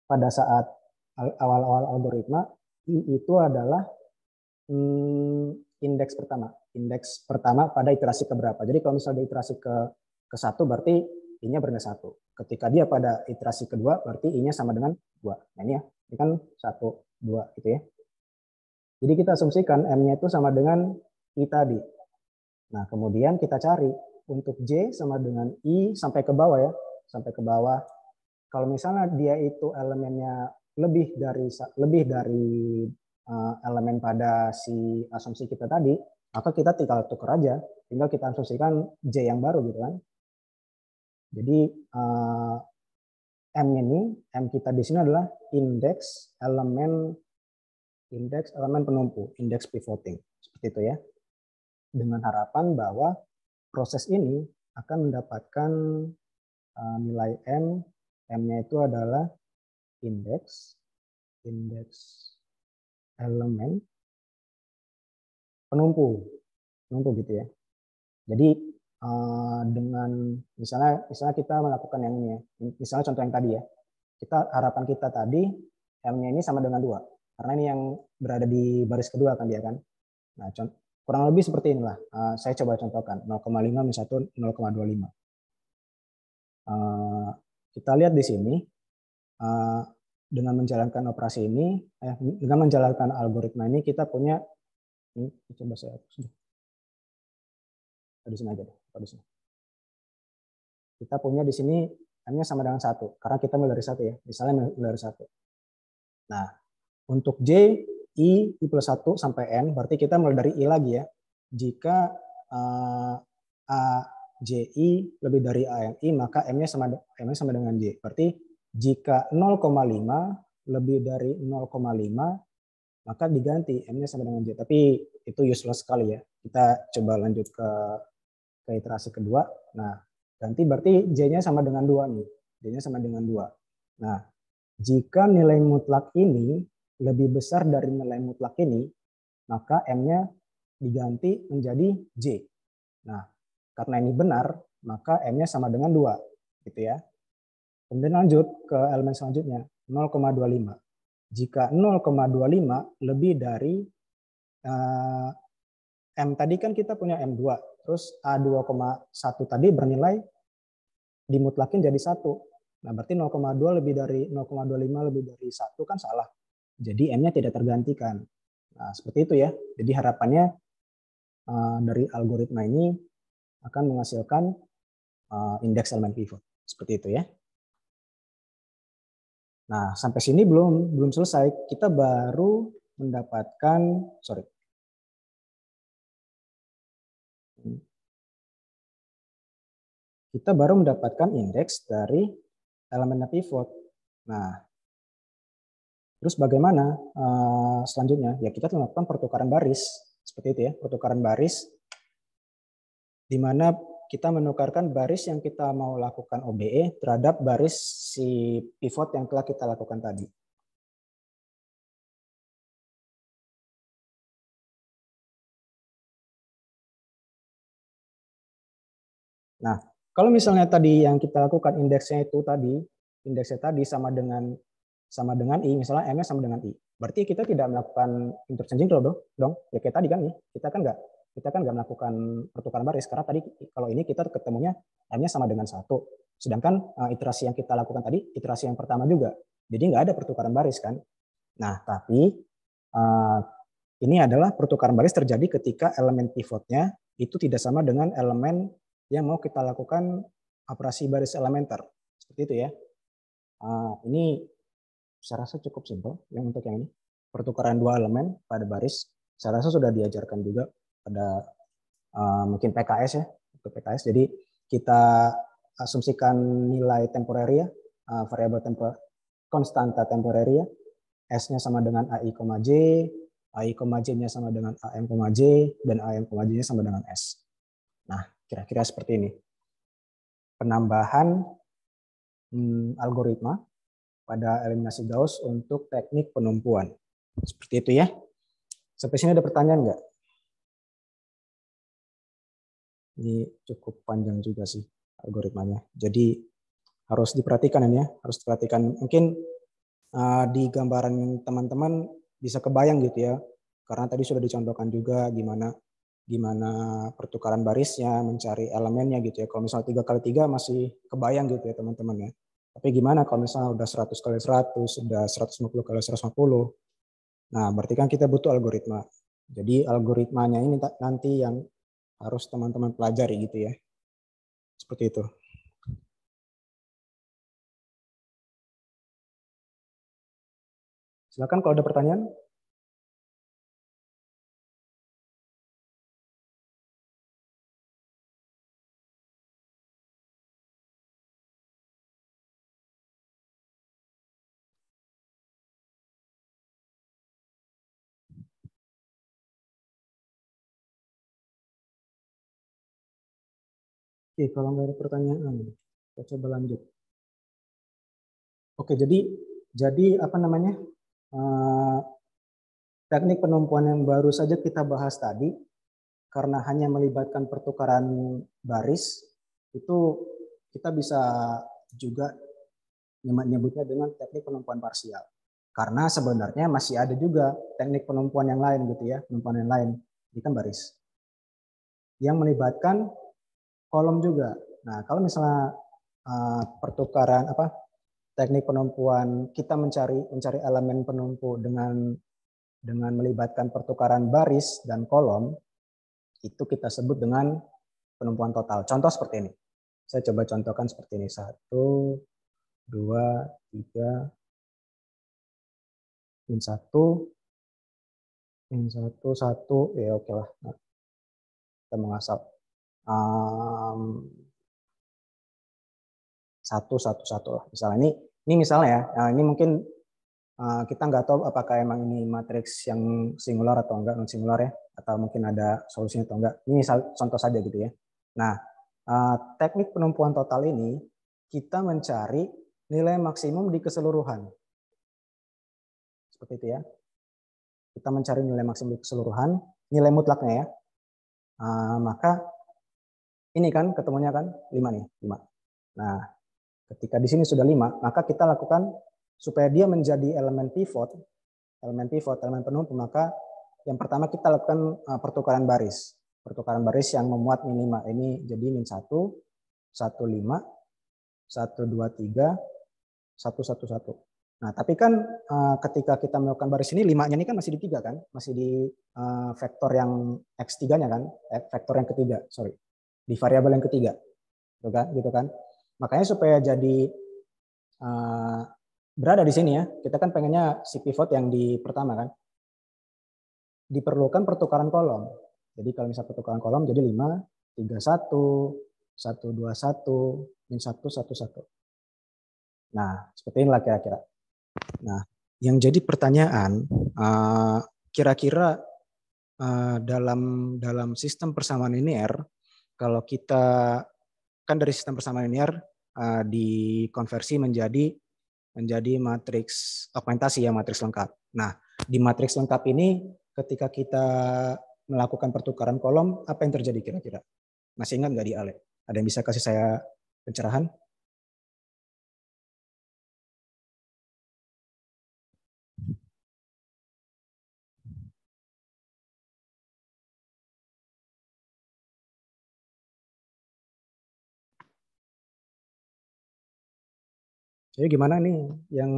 pada saat awal-awal algoritma, I itu adalah indeks pertama pada iterasi keberapa. Jadi kalau misalnya iterasi ke 1 berarti I-nya bernilai 1. Ketika dia pada iterasi kedua berarti I-nya sama dengan 2. Nah ini ya, ini kan 1, 2 gitu ya. Jadi kita asumsikan M-nya itu sama dengan I tadi. Nah, kemudian kita cari untuk J sama dengan I sampai ke bawah ya. Sampai ke bawah. Kalau misalnya dia itu elemennya lebih dari elemen pada si asumsi kita tadi, maka kita tinggal tukar aja. Tinggal kita asumsikan J yang baru gitu kan. Jadi M kita di sini adalah indeks elemen penumpu, indeks pivoting. Seperti itu ya. Dengan harapan bahwa proses ini akan mendapatkan nilai M-nya itu adalah indeks elemen penumpu gitu ya. Jadi dengan misalnya kita melakukan yang ini ya. Misalnya contoh yang tadi ya. Harapan kita tadi M-nya ini sama dengan 2. Karena ini yang berada di baris kedua kan dia kan. Nah, kurang lebih seperti inilah. Saya coba contohkan 0,5 -1, 0,25. Kita lihat di sini dengan menjalankan operasi ini, dengan menjalankan algoritma ini kita punya ini coba saya hapus. Di sini aja deh, di sini. Kita punya di sini M-nya sama dengan 1 karena kita mulai dari 1 ya. Misalnya mulai dari 1. Nah, untuk J, I plus 1 sampai N, berarti kita mulai dari I lagi ya. Jika A, J, I lebih dari A yang I, maka M-nya sama dengan J. Berarti jika 0,5 lebih dari 0,5, maka diganti M-nya sama dengan J. Tapi itu useless sekali ya. Kita coba lanjut ke iterasi kedua. Nah, ganti berarti J-nya sama dengan 2 nih. J-nya sama dengan 2. Nah, jika nilai mutlak ini lebih besar dari nilai mutlak ini, maka M-nya diganti menjadi J. Nah, karena ini benar, maka M-nya sama dengan 2. Gitu ya. Kemudian lanjut ke elemen selanjutnya, 0,25. Jika 0,25 lebih dari M tadi kan kita punya M2, terus A2,1 tadi bernilai dimutlakin jadi 1. Nah, berarti 0,2 lebih dari 0,25 lebih dari 1 kan salah. Jadi M-nya tidak tergantikan. Nah, seperti itu ya. Jadi harapannya dari algoritma ini akan menghasilkan indeks elemen pivot. Seperti itu ya. Nah, sampai sini belum selesai. Kita baru mendapatkan, kita baru mendapatkan indeks dari elemen pivot. Nah, terus bagaimana selanjutnya? Ya kita melakukan pertukaran baris. Seperti itu ya, pertukaran baris. Di mana kita menukarkan baris yang kita mau lakukan OBE terhadap baris si pivot yang telah kita lakukan tadi. Nah, kalau misalnya tadi yang kita lakukan indeksnya sama dengan I, misalnya M-nya sama dengan I. Berarti kita tidak melakukan interchanging dong. Ya kayak tadi kan nih, kita kan nggak melakukan pertukaran baris karena tadi kalau ini kita ketemunya M-nya sama dengan 1. Sedangkan iterasi yang kita lakukan tadi iterasi yang pertama juga. Jadi nggak ada pertukaran baris kan. Nah, tapi ini adalah pertukaran baris terjadi ketika elemen pivotnya itu tidak sama dengan elemen yang mau kita lakukan operasi baris elementer. Seperti itu ya. Ini saya rasa cukup simpel yang untuk yang ini. Pertukaran dua elemen pada baris. Saya rasa sudah diajarkan juga pada mungkin PKS ya. Untuk PKS. Jadi kita asumsikan nilai temporary ya. Variabel konstanta temporary ya. S-nya sama dengan AI, J, AI, J-nya sama dengan AM, J, dan AM, J-nya sama dengan S. Nah, kira-kira seperti ini. Penambahan algoritma pada eliminasi Gauss untuk teknik penumpuan. Seperti itu ya. Sampai sini ada pertanyaan nggak? Ini cukup panjang juga sih algoritmanya. Jadi harus diperhatikan ini ya. Harus diperhatikan. Mungkin di gambaran teman-teman bisa kebayang gitu ya. Karena tadi sudah dicontohkan juga gimana pertukaran barisnya, mencari elemennya gitu ya. Kalau misalnya 3x3 masih kebayang gitu ya teman-teman ya. Tapi gimana kalau misalnya udah 100x100, udah 150x150. Nah, berarti kan kita butuh algoritma. Jadi algoritmanya ini nanti yang harus teman-teman pelajari gitu ya. Seperti itu. Silakan kalau ada pertanyaan. Oke, kalau nggak ada pertanyaan, kita coba lanjut. Oke, jadi apa namanya? Teknik penumpuan yang baru saja kita bahas tadi, karena hanya melibatkan pertukaran baris, itu kita bisa juga menyebutnya dengan teknik penumpuan parsial. Karena sebenarnya masih ada juga teknik penumpuan yang lain gitu ya, penumpuan yang lain, ini kan baris. Yang melibatkan kolom juga. Nah, kalau misalnya pertukaran teknik penumpuan kita mencari elemen penumpu dengan melibatkan pertukaran baris dan kolom, itu kita sebut dengan penumpuan total. Contoh seperti ini. Saya coba contohkan seperti ini. 1, 2, 3, min 1, 1, ya oke lah. Nah, kita mengasal. 1, 1, 1 lah. Misalnya ini misalnya ya. Nah, ini mungkin kita nggak tahu apakah emang ini matriks yang singular atau enggak, non singular ya, atau mungkin ada solusinya atau enggak. Ini misal contoh saja gitu ya. Nah, teknik penumpuan total ini kita mencari nilai maksimum di keseluruhan. Seperti itu ya. Kita mencari nilai maksimum di keseluruhan, nilai mutlaknya ya. Maka ini kan ketemunya kan 5 nih, 5. Nah, ketika di sini sudah 5, maka kita lakukan supaya dia menjadi elemen pivot, elemen penumpu, maka yang pertama kita lakukan pertukaran baris. Pertukaran baris yang memuat minima. Ini jadi min 1, 1, 5, 1, 2, 3, 1, 1, 1. Nah, tapi kan ketika kita melakukan baris ini, 5-nya ini kan masih di 3 kan? Masih di vektor yang X3-nya kan? Vektor yang ketiga, sorry. Di variabel yang ketiga. Gitu kan? Makanya supaya jadi berada di sini ya, kita kan pengennya si pivot yang di pertama kan. Diperlukan pertukaran kolom. Jadi kalau misalnya pertukaran kolom jadi 5, 3, 1, 1, 2, 1, min 1, 1, 1. Nah, seperti inilah kira-kira. Nah, yang jadi pertanyaan, kira-kira dalam sistem persamaan linear, kalau kita kan dari sistem persamaan linear dikonversi menjadi matriks augmentasi ya, matriks lengkap. Nah, di matriks lengkap ini ketika kita melakukan pertukaran kolom, apa yang terjadi kira-kira? Masih ingat nggak di Ale? Ada yang bisa kasih saya pencerahan? Jadi gimana nih yang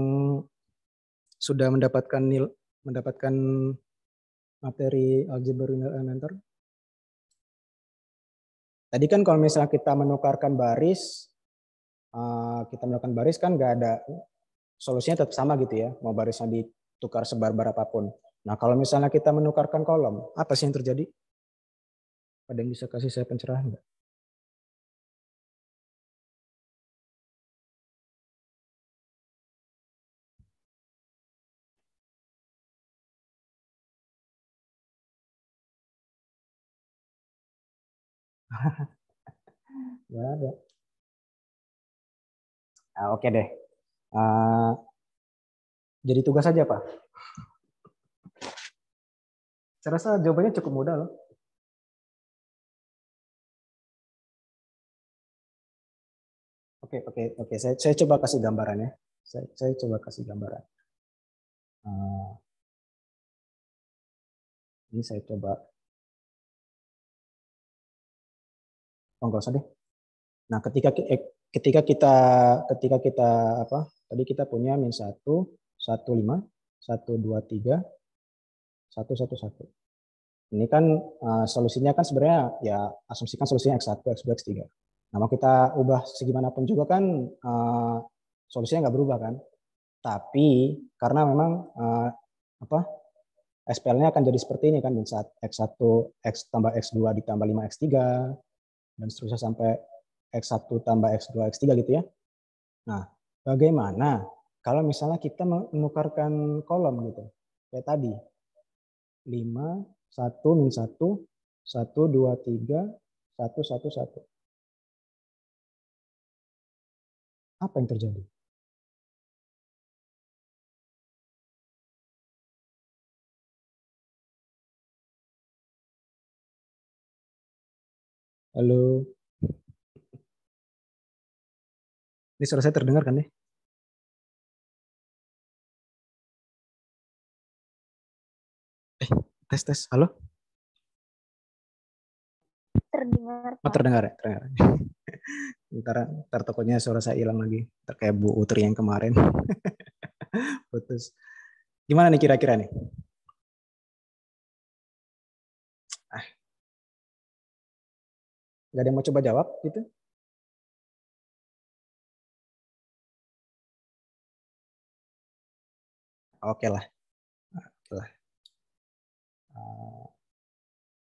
sudah mendapatkan materi algebra linear elementer? Tadi kan kalau misalnya kita menukarkan baris, kan nggak ada solusinya tetap sama gitu ya, mau barisnya ditukar sebar-bar apapun. Nah kalau misalnya kita menukarkan kolom, apa sih yang terjadi? Ada yang bisa kasih saya pencerahan nggak? Nggak ada. Nah, oke deh. Jadi tugas saja Pak. Saya rasa jawabannya cukup mudah loh. Oke. Saya coba kasih gambaran ya. Saya coba kasih gambaran. Ini saya coba. Oh, nggak usah deh. Nah, ketika kita apa? Tadi kita punya min 1, 1, 5, 1, 2, 3, 1, 1, 1. Ini kan solusinya kan sebenarnya ya asumsikan solusinya X1, X2, X3. Nah, mau kita ubah segimanapun juga kan solusinya nggak berubah kan. Tapi karena memang SPL-nya akan jadi seperti ini kan, X1 X tambah X2 ditambah 5 X3 dan seterusnya sampai X1 tambah X2 X3 gitu ya. Nah, bagaimana kalau misalnya kita menukarkan kolom gitu. Kayak tadi. 5 1 min 1 1 2 3 1 1 1. Apa yang terjadi? Halo. Ini suara saya terdengar kan nih? Tes. Halo? Terdengar, Oh, Pak. terdengar ya? Terdengar. Ntar takutnya suara saya hilang lagi. Kayak Bu Utri yang kemarin. Putus. Gimana nih kira-kira nih? Gak ada yang mau coba jawab gitu? Oke lah.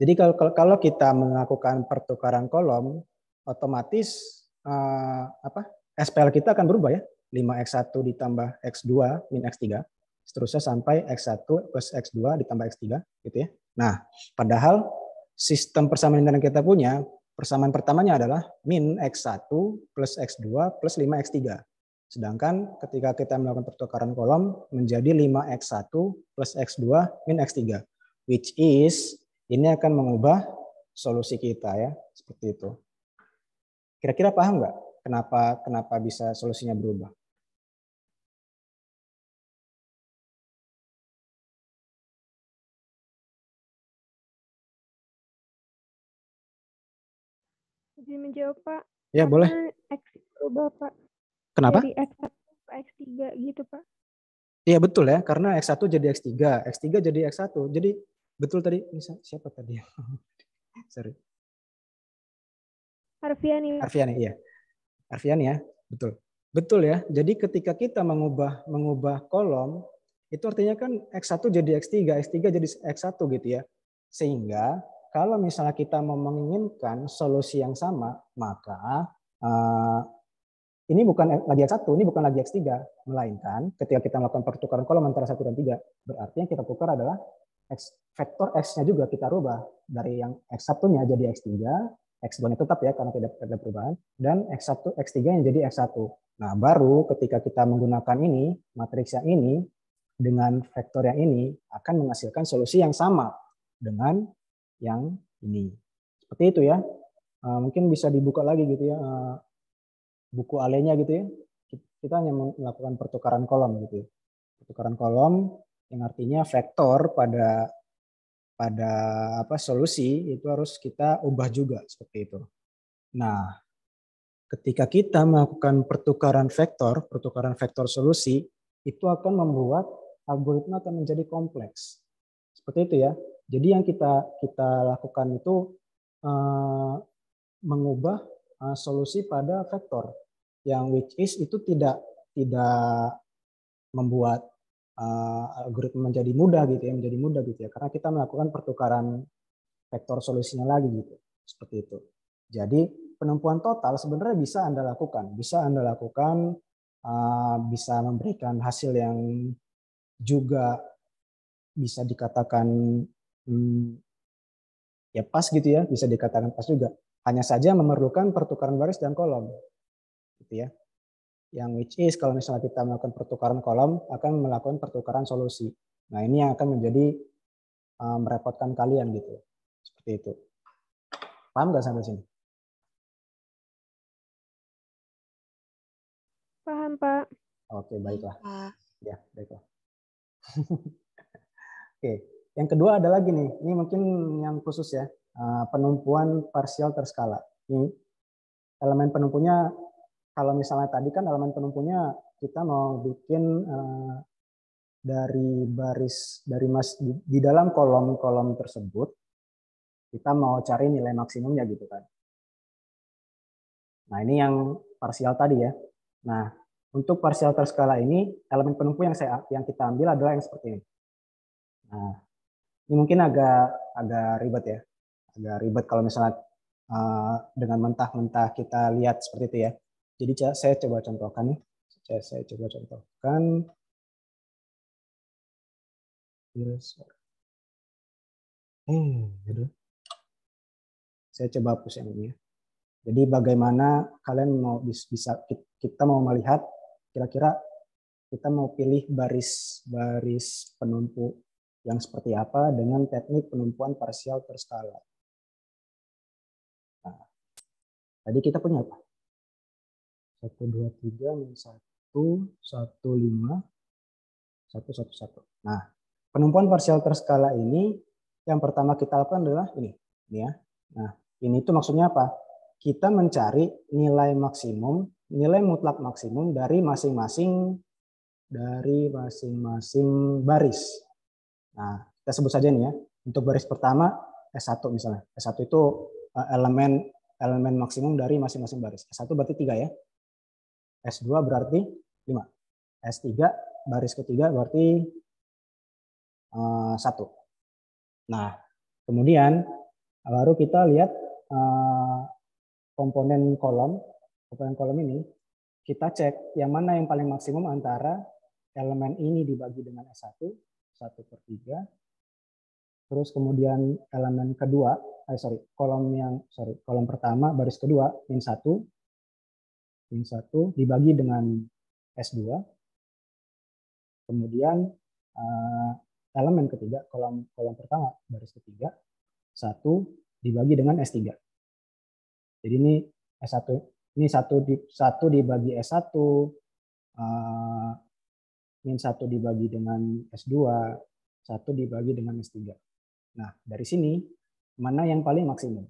Jadi kalau kita melakukan pertukaran kolom, otomatis SPL kita akan berubah ya. 5X1 ditambah X2 min X3, seterusnya sampai X1 plus X2 ditambah X3 gitu ya. Nah, padahal sistem persamaan yang kita punya, persamaan pertamanya adalah min X1 plus X2 plus 5X3. Sedangkan ketika kita melakukan pertukaran kolom menjadi 5X1 plus X2 min X3, which is ini akan mengubah solusi kita ya, seperti itu. Kira-kira paham nggak kenapa bisa solusinya berubah? Izin menjawab, Pak. Ya, Karena boleh. X berubah, Pak. Kenapa? Dari X1 ke X3 gitu, Pak. Iya betul ya, karena X1 jadi X3, X3 jadi X1. Jadi betul tadi, siapa tadi? Sorry. Arfiani. Arfiani, iya. Arfiani ya, betul. Betul ya, jadi ketika kita mengubah kolom, itu artinya kan X1 jadi X3, X3 jadi X1 gitu ya. Sehingga kalau misalnya kita mau menginginkan solusi yang sama, maka ini bukan lagi X1, ini bukan lagi X3, melainkan ketika kita melakukan pertukaran kolom antara 1 dan 3, berarti yang kita tukar adalah vektor X-nya juga kita rubah. Dari yang X1-nya jadi X3, X2-nya tetap ya karena tidak ada perubahan, dan X1, X3 yang jadi X1. Nah, baru ketika kita menggunakan ini, matriks yang ini, dengan vektor yang ini, akan menghasilkan solusi yang sama dengan yang ini. Seperti itu ya. mungkin bisa dibuka lagi gitu ya, buku alenya gitu ya. Kita hanya melakukan pertukaran kolom gitu ya. Pertukaran kolom yang artinya vektor pada solusi itu harus kita ubah juga seperti itu. Nah, ketika kita melakukan pertukaran vektor solusi, itu akan membuat algoritma akan menjadi kompleks. Seperti itu ya. Jadi yang kita lakukan itu mengubah solusi pada vektor, yang which is itu tidak membuat algoritma menjadi mudah gitu ya, karena kita melakukan pertukaran vektor solusinya lagi gitu, seperti itu. Jadi penumpuan total sebenarnya bisa Anda lakukan, bisa memberikan hasil yang juga bisa dikatakan ya pas gitu ya, bisa dikatakan pas juga. Hanya saja memerlukan pertukaran baris dan kolom, gitu ya. Yang which is kalau misalnya kita melakukan pertukaran kolom akan melakukan pertukaran solusi. Nah ini yang akan menjadi merepotkan kalian gitu, seperti itu. Paham nggak sampai sini? Paham, Pak. Oke, baiklah. Pak. Ya, baiklah. Oke, yang kedua ada lagi nih. Ini mungkin yang khusus ya, penumpuan parsial terskala. Ini elemen penumpunya, kalau misalnya tadi kan elemen penumpunya kita mau bikin dari baris di dalam kolom-kolom tersebut kita mau cari nilai maksimumnya gitu kan. Nah, ini yang parsial tadi ya. Nah, untuk parsial terskala ini elemen penumpu yang kita ambil adalah yang seperti ini. Nah, ini mungkin agak ribet ya. Agak ribet kalau misalnya dengan mentah-mentah kita lihat seperti itu ya. Jadi saya coba contohkan nih. Saya coba contohkan. Yes. Gitu. Saya coba hapus yang ini ya. Jadi bagaimana kalian mau bisa kita mau melihat kira-kira kita mau pilih baris penumpu yang seperti apa dengan teknik penumpuan parsial terskala. Nah, tadi kita punya apa? 1, 2, 3, 1, 1, 5, 1, 1, 1. Nah, penumpuan parsial terskala ini yang pertama kita lakukan adalah ini ya. Nah, ini tuh maksudnya apa? Kita mencari nilai maksimum, nilai mutlak maksimum dari masing-masing baris. Nah, kita sebut saja nih ya. Untuk baris pertama S1 misalnya. S1 itu elemen maksimum dari masing-masing baris. S1 berarti 3 ya. S2 berarti 5. S3 baris ketiga berarti 1. Nah, kemudian baru kita lihat komponen kolom ini, kita cek yang mana yang paling maksimum antara elemen ini dibagi dengan S1, 1/3, terus kemudian elemen kedua, kolom pertama baris kedua min 1 dibagi dengan S2, kemudian elemen ketiga, kolom pertama baris ketiga 1 dibagi dengan S3. Jadi ini S1 ini 1 dibagi S1, min 1 dibagi dengan S2, 1 dibagi dengan S3. Nah, dari sini mana yang paling maksimum?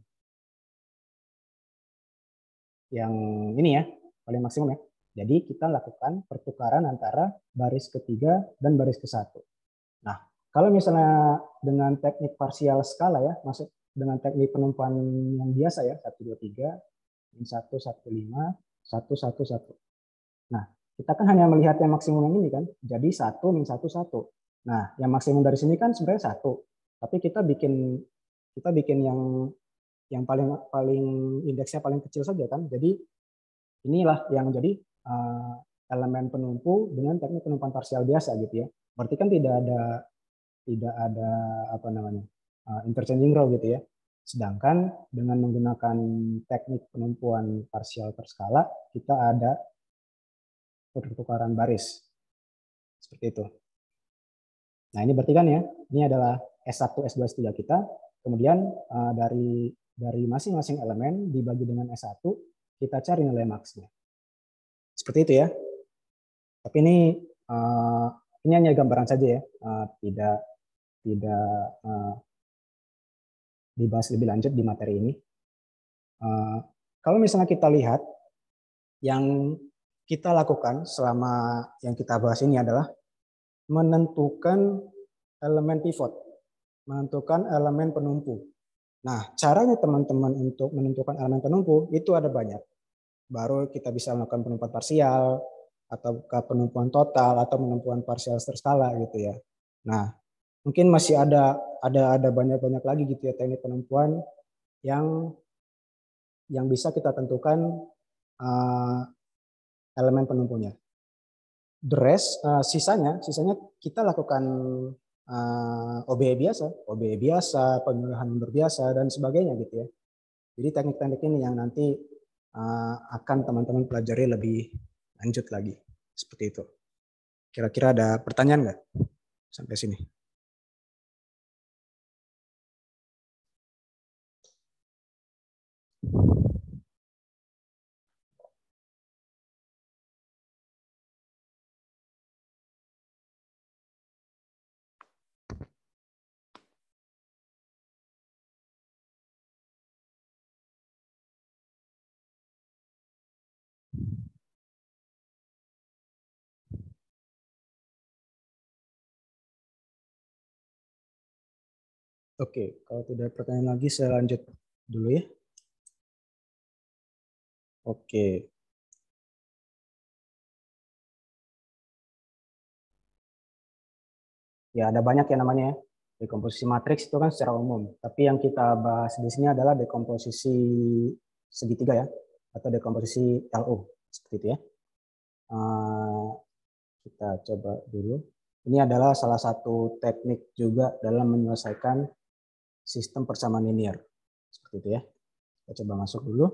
Yang ini ya, paling maksimum ya. Jadi kita lakukan pertukaran antara baris ketiga dan baris ke-1. Nah, kalau misalnya dengan teknik parsial skala ya, maksud dengan teknik penumpuan yang biasa ya, 1, 2, 3, min 1, 1, 5, 1, 1, 1. Nah, kita kan hanya melihat yang maksimum yang ini kan, jadi 1 min 1, 1. Nah, yang maksimum dari sini kan sebenarnya 1, tapi kita bikin yang paling indeksnya paling kecil saja kan. Jadi inilah yang jadi elemen penumpu dengan teknik penumpuan parsial biasa gitu ya. Berarti kan tidak ada apa namanya interchanging row gitu ya. Sedangkan dengan menggunakan teknik penumpuan parsial terskala kita ada pertukaran baris seperti itu. Nah ini berarti kan ya, ini adalah S1, S2, S3 kita. Kemudian dari masing-masing elemen dibagi dengan S1, kita cari nilai maksnya. Seperti itu ya. Tapi ini hanya gambaran saja ya, tidak dibahas lebih lanjut di materi ini. Kalau misalnya kita lihat, yang kita lakukan selama yang kita bahas ini adalah menentukan elemen pivot, menentukan elemen penumpu. Nah, caranya teman-teman untuk menentukan elemen penumpu itu ada banyak. Baru kita bisa melakukan penumpuan parsial, atau penumpuan total, atau penumpuan parsial terskala gitu ya. Nah, mungkin masih ada banyak lagi gitu ya teknik penumpuan yang bisa kita tentukan elemen penumpunya. The rest, sisanya kita lakukan OBE biasa, pemilihan nomor biasa dan sebagainya gitu ya. Jadi teknik-teknik ini yang nanti akan teman-teman pelajari lebih lanjut lagi. Seperti itu. Kira-kira ada pertanyaan nggak sampai sini? Oke, kalau tidak ada pertanyaan lagi saya lanjut dulu ya. Oke. Ya, ada banyak ya namanya ya. Dekomposisi matriks itu kan secara umum. Tapi yang kita bahas di sini adalah dekomposisi segitiga ya, atau dekomposisi LU seperti itu ya. Kita coba dulu. Ini adalah salah satu teknik juga dalam menyelesaikan sistem persamaan linear. Seperti itu ya. Kita coba masuk dulu.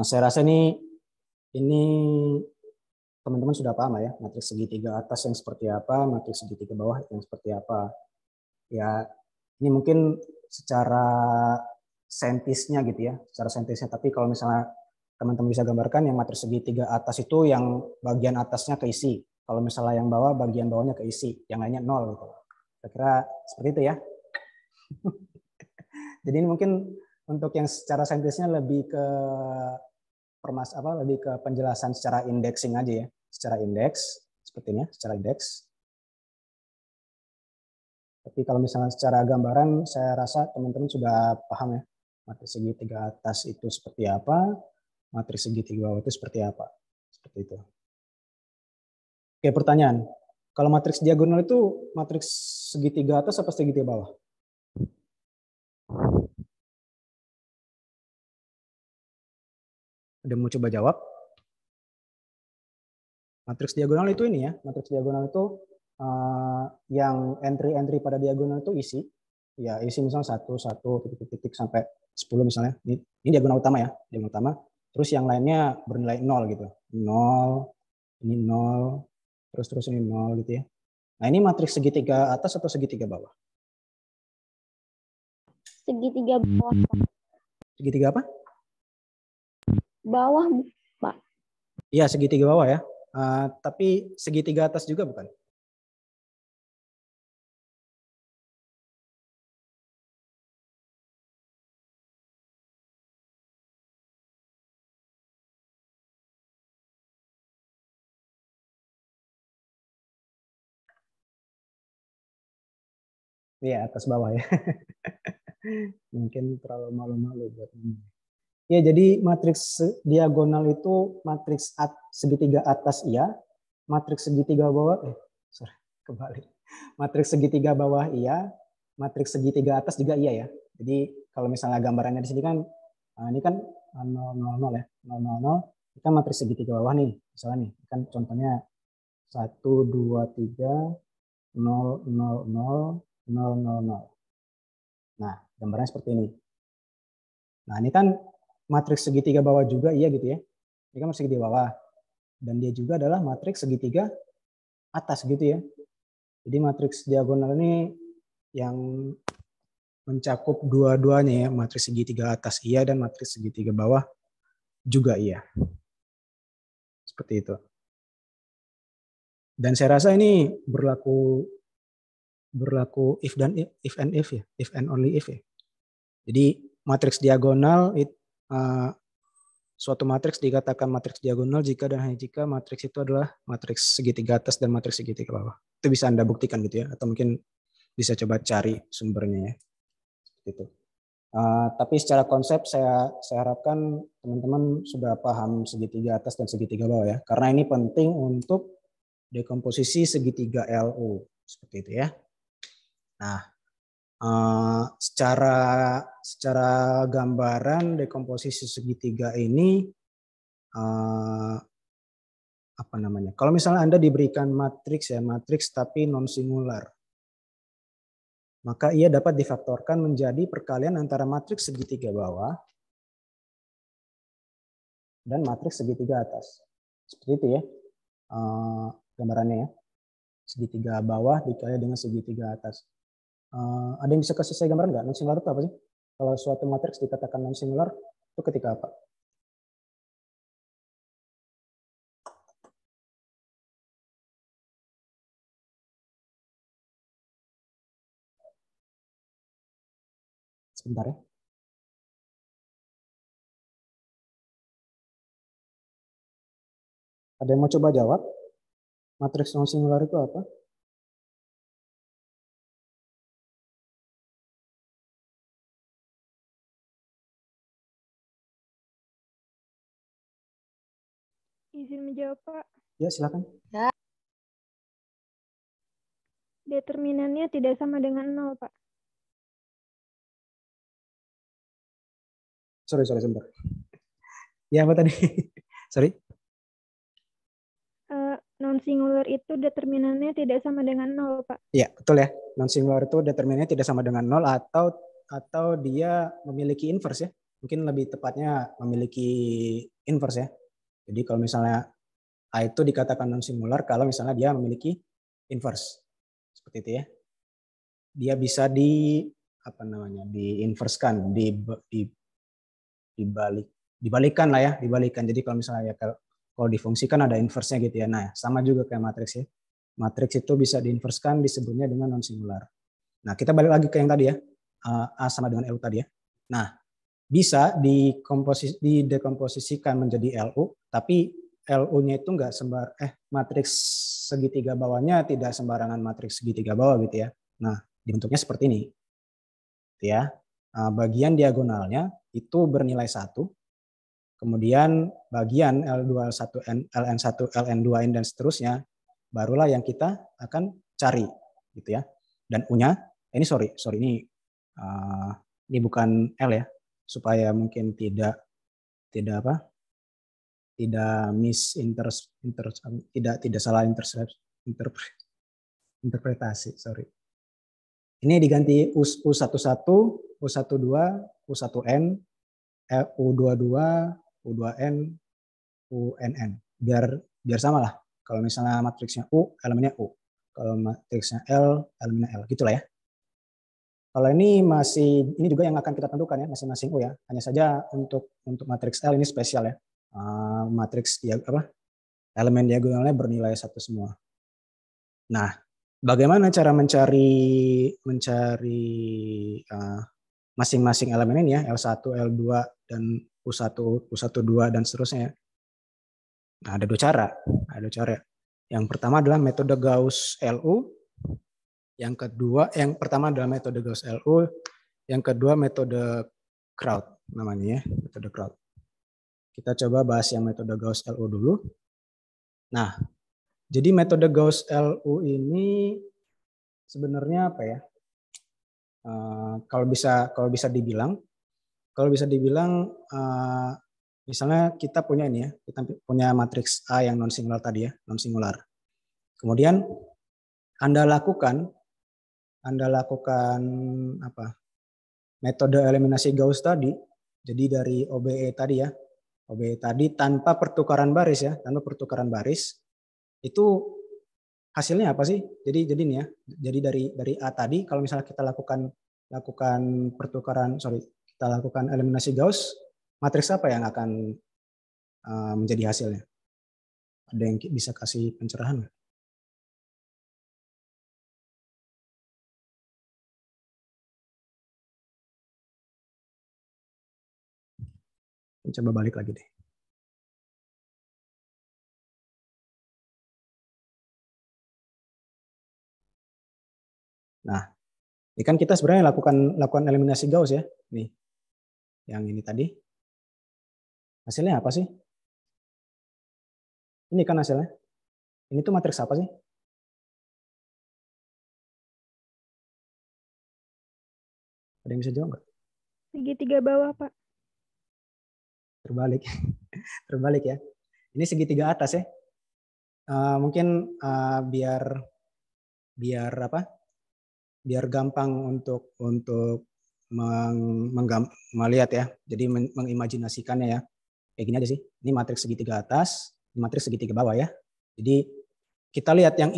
Saya rasa ini teman-teman sudah paham ya, matriks segitiga atas yang seperti apa, matriks segitiga bawah yang seperti apa. Ya, ini mungkin secara saintisnya gitu ya, secara saintisnya. Tapi kalau misalnya teman-teman bisa gambarkan, yang matriks segitiga atas itu yang bagian atasnya keisi. Kalau misalnya yang bawah, bagian bawahnya keisi. Yang lainnya nol gitu. Kira-kira seperti itu ya. Jadi ini mungkin untuk yang secara saintisnya lebih ke lebih ke penjelasan secara indexing aja ya. Secara indeks, sepertinya, secara indeks. Tapi kalau misalnya secara gambaran, saya rasa teman-teman sudah paham ya. Matriks segitiga atas itu seperti apa, matriks segitiga bawah itu seperti apa. Seperti itu. Oke, pertanyaan. Kalau matriks diagonal itu matriks segitiga atas apa segitiga bawah? Ada mau coba jawab? Matriks diagonal itu ini ya. Matriks diagonal itu yang entry-entry pada diagonal itu isi. Ya, isi misalnya 1, titik-titik sampai 10 misalnya. Ini diagonal utama ya, diagonal utama. Terus yang lainnya bernilai 0 gitu. 0, ini 0, terus ini 0 gitu ya. Nah, ini matriks segitiga atas atau segitiga bawah? Segitiga bawah, Pak. Segitiga apa? Bawah, Pak. Iya, segitiga bawah ya. Tapi segitiga atas juga bukan? Iya, atas bawah ya. Mungkin terlalu malu-malu buat ini. Ya, jadi matriks diagonal itu matriks segitiga atas iya, matriks segitiga bawah kebalik. Matriks segitiga bawah iya, matriks segitiga atas juga iya ya. Jadi kalau misalnya gambarannya di sini kan ini kan 0 0 0 ya, 0 0 0. Ini kan matriks segitiga bawah nih. Misalnya nih, kan contohnya 1 2 3 0 0 0 0 0 0. Nah, gambarnya seperti ini. Nah, ini kan matriks segitiga bawah juga iya gitu ya. Ini kan matriks segitiga bawah. Dan dia juga adalah matriks segitiga atas gitu ya. Jadi matriks diagonal ini yang mencakup dua-duanya ya, matriks segitiga atas iya dan matriks segitiga bawah juga iya. Seperti itu. Dan saya rasa ini berlaku if dan if and if ya, if and only if ya. Jadi matriks diagonal suatu matriks dikatakan matriks diagonal jika dan hanya jika matriks itu adalah matriks segitiga atas dan matriks segitiga bawah. Itu bisa Anda buktikan gitu ya, atau mungkin bisa coba cari sumbernya ya. Gitu. Tapi secara konsep saya harapkan teman-teman sudah paham segitiga atas dan segitiga bawah ya, karena ini penting untuk dekomposisi segitiga LU seperti itu ya. Nah, secara gambaran dekomposisi segitiga ini apa namanya? Kalau misalnya Anda diberikan matriks ya, matriks tapi non singular, maka ia dapat difaktorkan menjadi perkalian antara matriks segitiga bawah dan matriks segitiga atas. Seperti itu ya gambarannya ya. Segitiga bawah dikali dengan segitiga atas. Ada yang bisa kasih saya gambaran nggak? Non singular itu apa sih? Kalau suatu matriks dikatakan non singular itu ketika apa? Sebentar ya. Ada yang mau coba jawab? Matriks non singular itu apa? Izin menjawab, Pak. Ya, silakan. Determinannya tidak sama dengan 0, Pak. Sorry, sebentar. Ya, apa tadi? Sorry. Non singular itu determinannya tidak sama dengan 0, Pak. Iya, betul ya. Non singular itu determinannya tidak sama dengan 0 atau dia memiliki inverse ya. Mungkin lebih tepatnya memiliki inverse ya. Jadi kalau misalnya A itu dikatakan non singular kalau misalnya dia memiliki inverse. Seperti itu ya. Dia bisa diinverskan, dibalikkan lah ya, dibalikkan. Jadi kalau misalnya ya kalau difungsikan ada inverse-nya gitu ya. Nah, sama juga kayak matriks ya. Matriks itu bisa diinverskan disebutnya dengan non singular. Nah, kita balik lagi ke yang tadi ya. A sama dengan LU tadi ya. Nah, bisa didekomposisikan menjadi LU, tapi LU-nya itu enggak matriks segitiga bawahnya tidak sembarangan matriks segitiga bawah gitu ya. Nah, dibentuknya seperti ini. Gitu ya. Bagian diagonalnya itu bernilai 1. Kemudian bagian L2, L1, LN1, LN2, dan seterusnya barulah yang kita akan cari gitu ya. Dan U-nya, ini ini bukan L ya, supaya mungkin tidak salah interpretasi, sorry. Ini diganti U11, U12, U1N, U22, U2N, UNN. Biar sama lah. Kalau misalnya matriksnya U, elemennya U. Kalau matriksnya L, elemennya L. Gitulah ya. Kalau ini juga yang akan kita tentukan ya, masing-masing U ya. Hanya saja untuk matriks L ini spesial ya. Matriks elemen diagonalnya bernilai 1 semua. Nah, bagaimana cara mencari masing-masing elemen ini ya, L1, L2, dan U1, U12, dan seterusnya. Nah, ada dua cara. Yang pertama adalah metode Gauss-LU. Yang pertama adalah metode Gauss-LU. Yang kedua metode Kraut namanya ya, metode Kraut. Kita coba bahas yang metode Gauss-LU dulu. Nah, jadi metode Gauss-LU ini sebenarnya apa ya? Kalau bisa dibilang misalnya kita punya ini ya, kita punya matriks A yang non singular tadi ya, non singular. Kemudian Anda lakukan metode eliminasi Gauss tadi. Jadi dari OBE tadi ya, OBE tadi tanpa pertukaran baris ya, itu hasilnya apa sih? Jadi ini ya. Jadi dari A tadi kalau misalnya kita lakukan lakukan kita lakukan eliminasi Gauss, matriks apa yang akan menjadi hasilnya? Ada yang bisa kasih pencerahan nggak? Coba balik lagi deh. Nah, ini kan kita sebenarnya lakukan eliminasi Gauss ya. Nih, yang ini tadi. Hasilnya apa sih? Ini kan hasilnya. Ini tuh matriks apa sih? Ada yang bisa jawab nggak? Segitiga bawah, Pak. Terbalik. Terbalik ya. Ini segitiga atas ya. Mungkin biar gampang untuk melihat ya. Jadi mengimajinasikannya ya. Kayak gini aja sih. Ini matriks segitiga atas, ini matriks segitiga bawah ya. Jadi kita lihat yang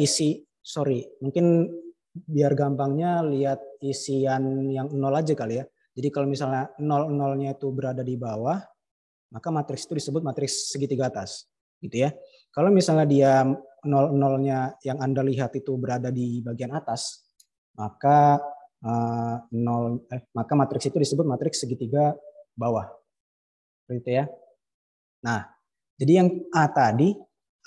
mungkin biar gampangnya lihat isian yang 0 aja kali ya. Jadi kalau misalnya 0-0-nya itu berada di bawah, maka matriks itu disebut matriks segitiga atas. Gitu ya. Kalau misalnya dia 0-0-nya yang Anda lihat itu berada di bagian atas, maka maka matriks itu disebut matriks segitiga bawah. Gitu ya. Nah, jadi yang A tadi,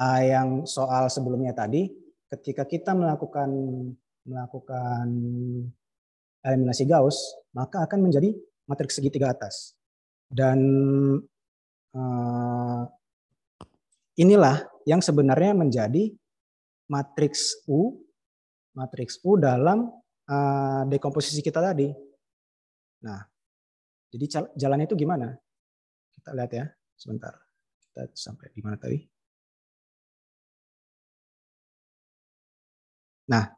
yang soal sebelumnya tadi, ketika kita melakukan eliminasi Gauss, maka akan menjadi matriks segitiga atas. Dan inilah yang sebenarnya menjadi matriks U dalam dekomposisi kita tadi. Nah, jadi jalannya itu gimana? Kita lihat ya, sebentar. Kita sampai di mana tadi? Nah,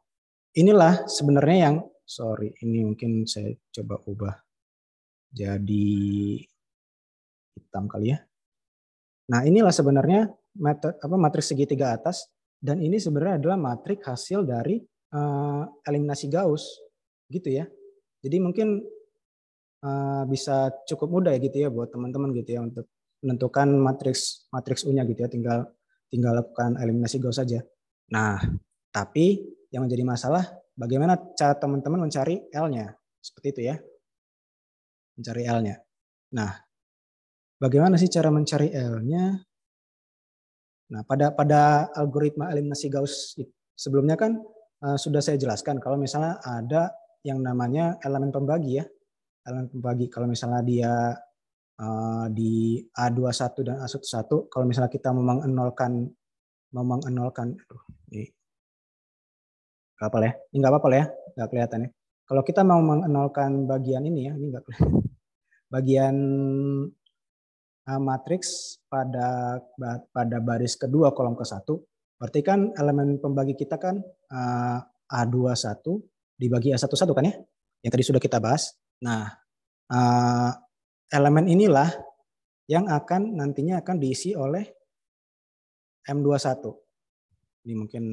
inilah sebenarnya yang, ini mungkin saya coba ubah jadi hitam kali ya. Nah, inilah sebenarnya matriks segitiga atas, dan ini sebenarnya adalah matriks hasil dari eliminasi Gauss, gitu ya. Jadi mungkin bisa cukup mudah ya gitu ya buat teman-teman gitu ya untuk menentukan matriks U-nya gitu ya, tinggal lakukan eliminasi Gauss saja. Nah, tapi yang menjadi masalah bagaimana cara teman-teman mencari L-nya. Seperti itu ya. Mencari L-nya. Nah, bagaimana sih cara mencari L-nya? Nah, pada algoritma eliminasi Gauss sebelumnya kan sudah saya jelaskan kalau misalnya ada yang namanya elemen pembagi ya. Elemen pembagi kalau misalnya dia di A21 dan A11, kalau misalnya kita mengenolkan ini nggak apa ya, ini nggak apa-apa ya, nggak kelihatan ya. Kalau kita mau mengenolkan bagian ini ya, ini nggak kelihatan. Bagian matriks pada baris kedua kolom ke-1, berarti kan elemen pembagi kita kan A21 dibagi A11 kan ya, yang tadi sudah kita bahas. Nah, elemen inilah yang nantinya akan diisi oleh M21. Ini mungkin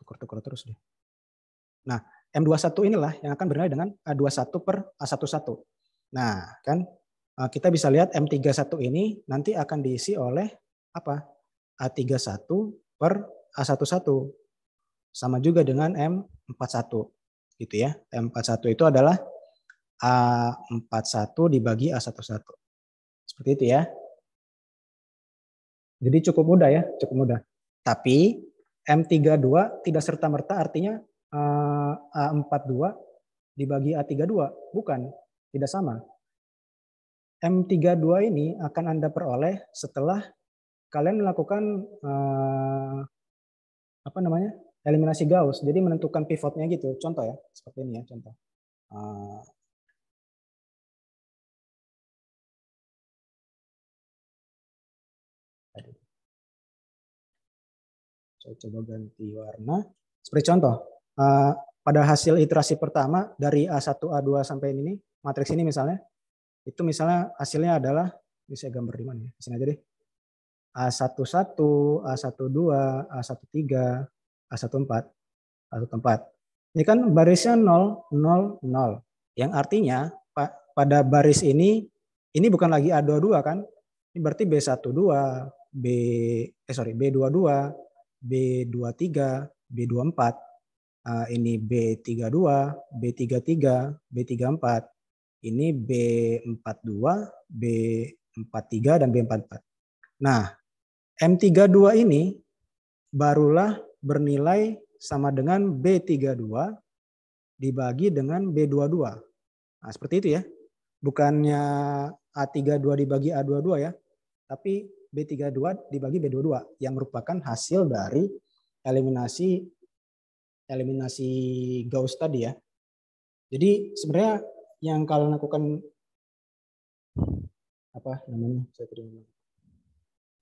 tukar terus deh. Nah, M21 inilah yang akan bernilai dengan A21 per A11. Nah, kan kita bisa lihat M31 ini nanti akan diisi oleh apa? A31 per A11. Sama juga dengan M41. Gitu ya. M41 itu adalah A41 dibagi A11. Seperti itu ya. Jadi cukup mudah ya, cukup mudah. Tapi M32 tidak serta-merta artinya A42 dibagi A32. Bukan, tidak sama. M32 ini akan Anda peroleh setelah kalian melakukan eliminasi Gauss. Jadi menentukan pivotnya gitu. Contoh ya, seperti ini ya, contoh. Saya coba ganti warna. Seperti contoh, pada hasil iterasi pertama dari A1, A2 sampai ini, matriks ini misalnya, itu misalnya hasilnya adalah, ini saya gambar di mana ya, di sini aja deh. A11, A12, A13, A14, A14. Ini kan barisnya 0, 0, 0. Yang artinya pada baris ini bukan lagi A22 kan? Ini berarti B12, B22, B23, B24. Ini B32, B33, B34. Ini B42, B43, dan B44. Nah, M32 ini barulah bernilai sama dengan B32 dibagi dengan B22. Nah, seperti itu ya. Bukannya A32 dibagi A22 ya, tapi B32 dibagi B22 yang merupakan hasil dari eliminasi Gauss tadi ya. Jadi sebenarnya yang kalian lakukan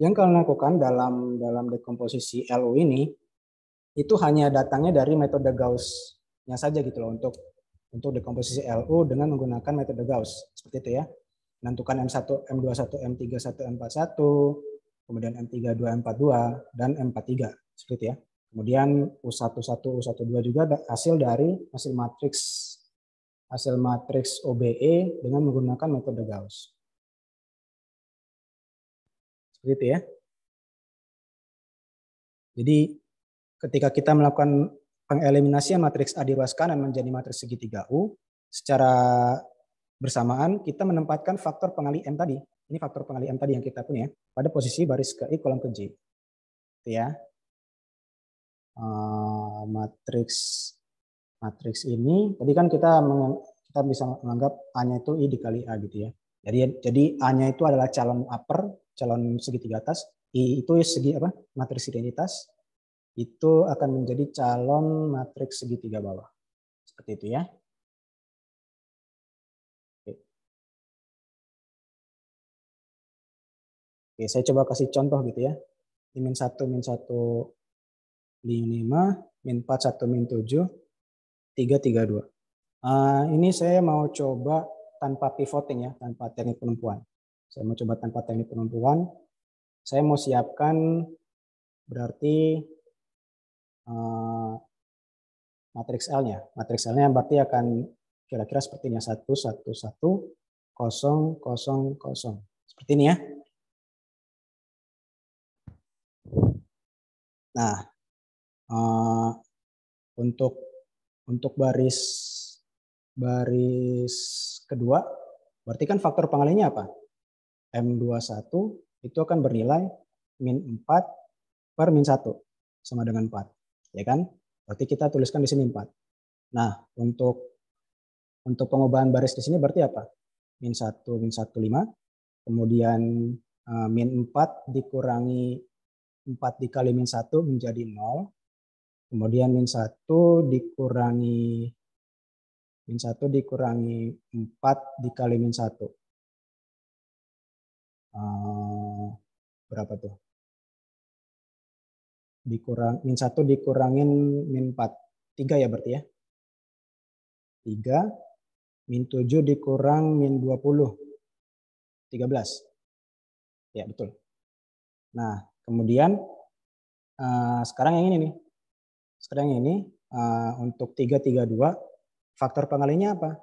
Yang kalian lakukan dalam dekomposisi LU ini itu hanya datangnya dari metode Gauss-nya saja gitu loh untuk dekomposisi LU dengan menggunakan metode Gauss seperti itu ya. Menentukan M1, M21, M31, M41, kemudian M32, M42 dan M43 seperti itu ya. Kemudian U11, U12 juga hasil dari hasil matriks OBE dengan menggunakan metode Gauss. Seperti itu ya. Jadi ketika kita melakukan pengeliminasian matriks A di ruas kanan menjadi matriks segitiga U, secara bersamaan kita menempatkan faktor pengali M tadi. Ini faktor pengali M tadi yang kita punya pada posisi baris ke I, kolom ke J. Itu ya. Matriks ini tadi kan kita bisa menganggap A-nya itu I dikali A gitu ya. Jadi A-nya itu adalah calon upper, calon segitiga atas, I itu segi apa? Matriks identitas. Itu akan menjadi calon matriks segitiga bawah. Seperti itu ya. Oke, saya coba kasih contoh gitu ya. Min 1, min 1, 5, min 4, 1, min 7, 3, 3, 2. Ini saya mau coba tanpa pivoting ya, tanpa teknik penumpuan. Saya mau coba tanpa teknik penumpuan. Saya mau siapkan berarti matriks L-nya. Matriks L-nya berarti akan kira-kira seperti ini, 1, 1, 1, 0, 0, 0. Seperti ini ya. Nah, untuk baris kedua, berarti kan faktor pengalinya apa? M21 itu akan bernilai min 4 per min 1 sama dengan 4. Ya kan? Berarti kita tuliskan di sini 4. Nah, untuk pengubahan baris di sini berarti apa? Min 1, min 1, 5. Kemudian min 4 dikurangi 4 dikali min 1 menjadi 0. Kemudian min 1 dikurangi 4 dikali min 1. Berapa tuh? Min 1 dikurangin min 4. 3 ya berarti ya. 3. Min 7 dikurang min 20. 13. Ya betul. Nah, kemudian sekarang yang ini nih. Sekarang yang ini untuk 3, 3, 2. Faktor pengalinya apa?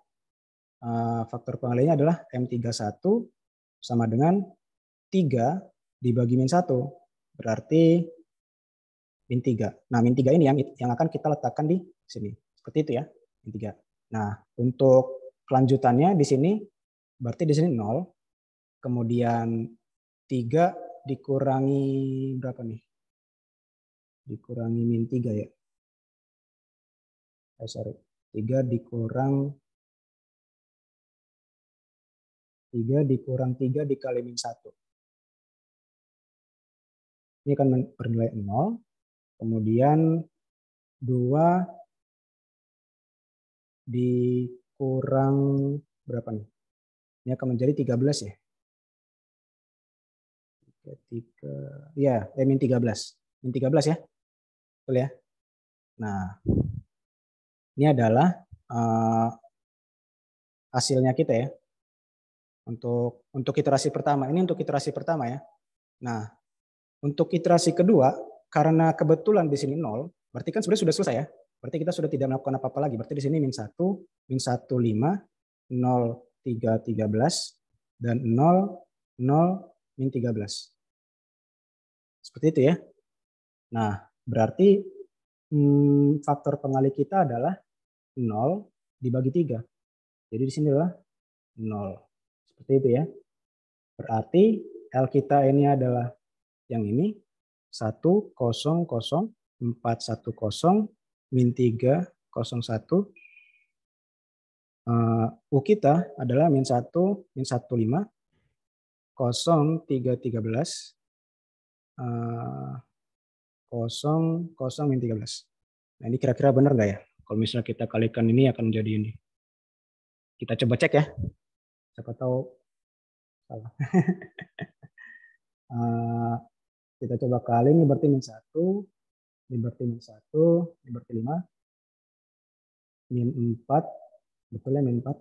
Faktor pengalinya adalah M31 sama dengan 3 dibagi min 1. Berarti min 3. Nah, min 3 ini yang akan kita letakkan di sini. Seperti itu ya, min 3. Nah, untuk kelanjutannya di sini, berarti di sini 0. Kemudian 3 dikurangi berapa nih? Dikurangi min 3 ya. 3 dikurang 3 dikali min 1. Ini akan bernilai 0. Kemudian 2 dikurang berapa nih? Ini akan menjadi 13 ya. Min 13. Min 13 ya. Betul ya. Nah, ini adalah hasilnya kita ya. Untuk iterasi pertama. Ini untuk iterasi pertama ya. Nah, untuk iterasi kedua, karena kebetulan di sini 0, berarti kan sebenarnya sudah selesai ya. Berarti kita sudah tidak melakukan apa-apa lagi. Berarti di sini min 1, min 1, 5, 0, 3, 13, dan 0, 0, min 13. Seperti itu ya. Nah, berarti faktor pengali kita adalah 0 dibagi 3. Jadi di sini adalah 0. Seperti itu ya. Berarti L kita ini adalah yang ini 1, 0, 0, 4, 1, 0, min 3, 0, 1. U kita adalah min 1, min 1, 5, 0, 3, 13, 0, 0, min 13. Nah ini kira-kira benar nggak ya? Kalau misalnya kita kalikan ini akan menjadi ini. Kita coba cek ya. Siapa tahu salah. Kita coba kali, ini berarti min 1, ini berarti min 1, ini berarti 5, min 4, betul ya min 4.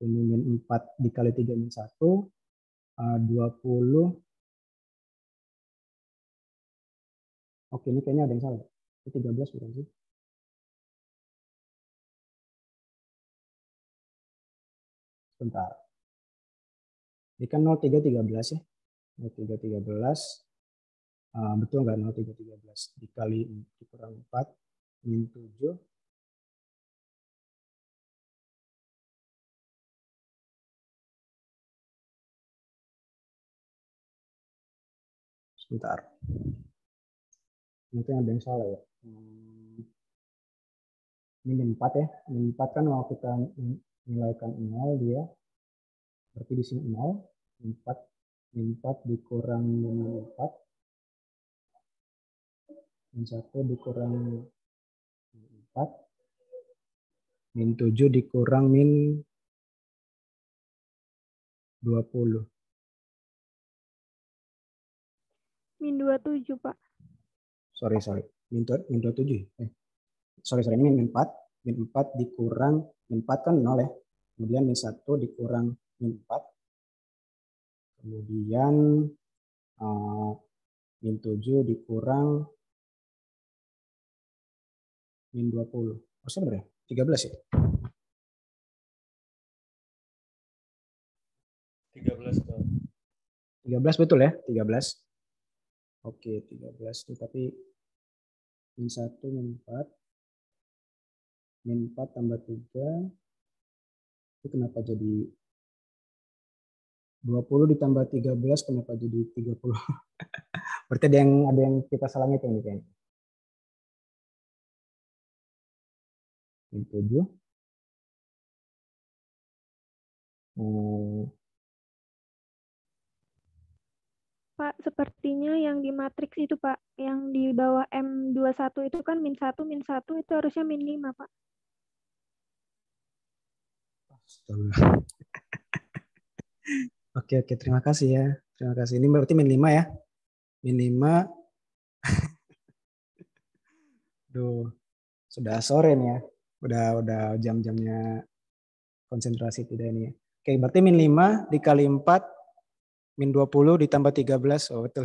Ini min 4 dikali 3 min 1, 20. Oke, ini kayaknya ada yang salah. Ini 13 bukan sih? Sebentar. Ini kan 0,313 ya. 0,313. Betul nggak 0,313 dikali dikurang 4 min 7. Sebentar. Mungkin ada yang salah ya. Ini min 4 ya. Min 4 kan kalau kita nilaikan 0 dia. Berarti di sini 0. Min 4. Min 4 dikurang min 4. Min 1 dikurang min 4. Min 7 dikurang min 20. Min 27, Pak. Sorry. Min 27. Sorry, ini min 4. Min 4 dikurang, min 4 kan 0 ya. Kemudian min 1 dikurang min 4. Kemudian min 7 dikurang min 20. Oh sebenarnya 13 ya? 13 Pak. 13 betul ya? 13. Oke, 13 itu tapi min 1 min 4. Min 4 tambah 3. Itu kenapa jadi 20 ditambah 13 kenapa jadi 30? Berarti ada yang kita salah ngitung nih kayaknya. Min 7. Pak, sepertinya yang di matriks itu, Pak, yang di bawah M21 itu kan min 1 itu harusnya min 5, Pak. Oke, terima kasih ya. Terima kasih. Ini berarti min 5 ya. Min 5. Duh, sudah sore nih ya. Udah jam-jamnya konsentrasi tidak ini ya. Oke, berarti min 5 dikali 4 min 20 ditambah 13. Oh, betul.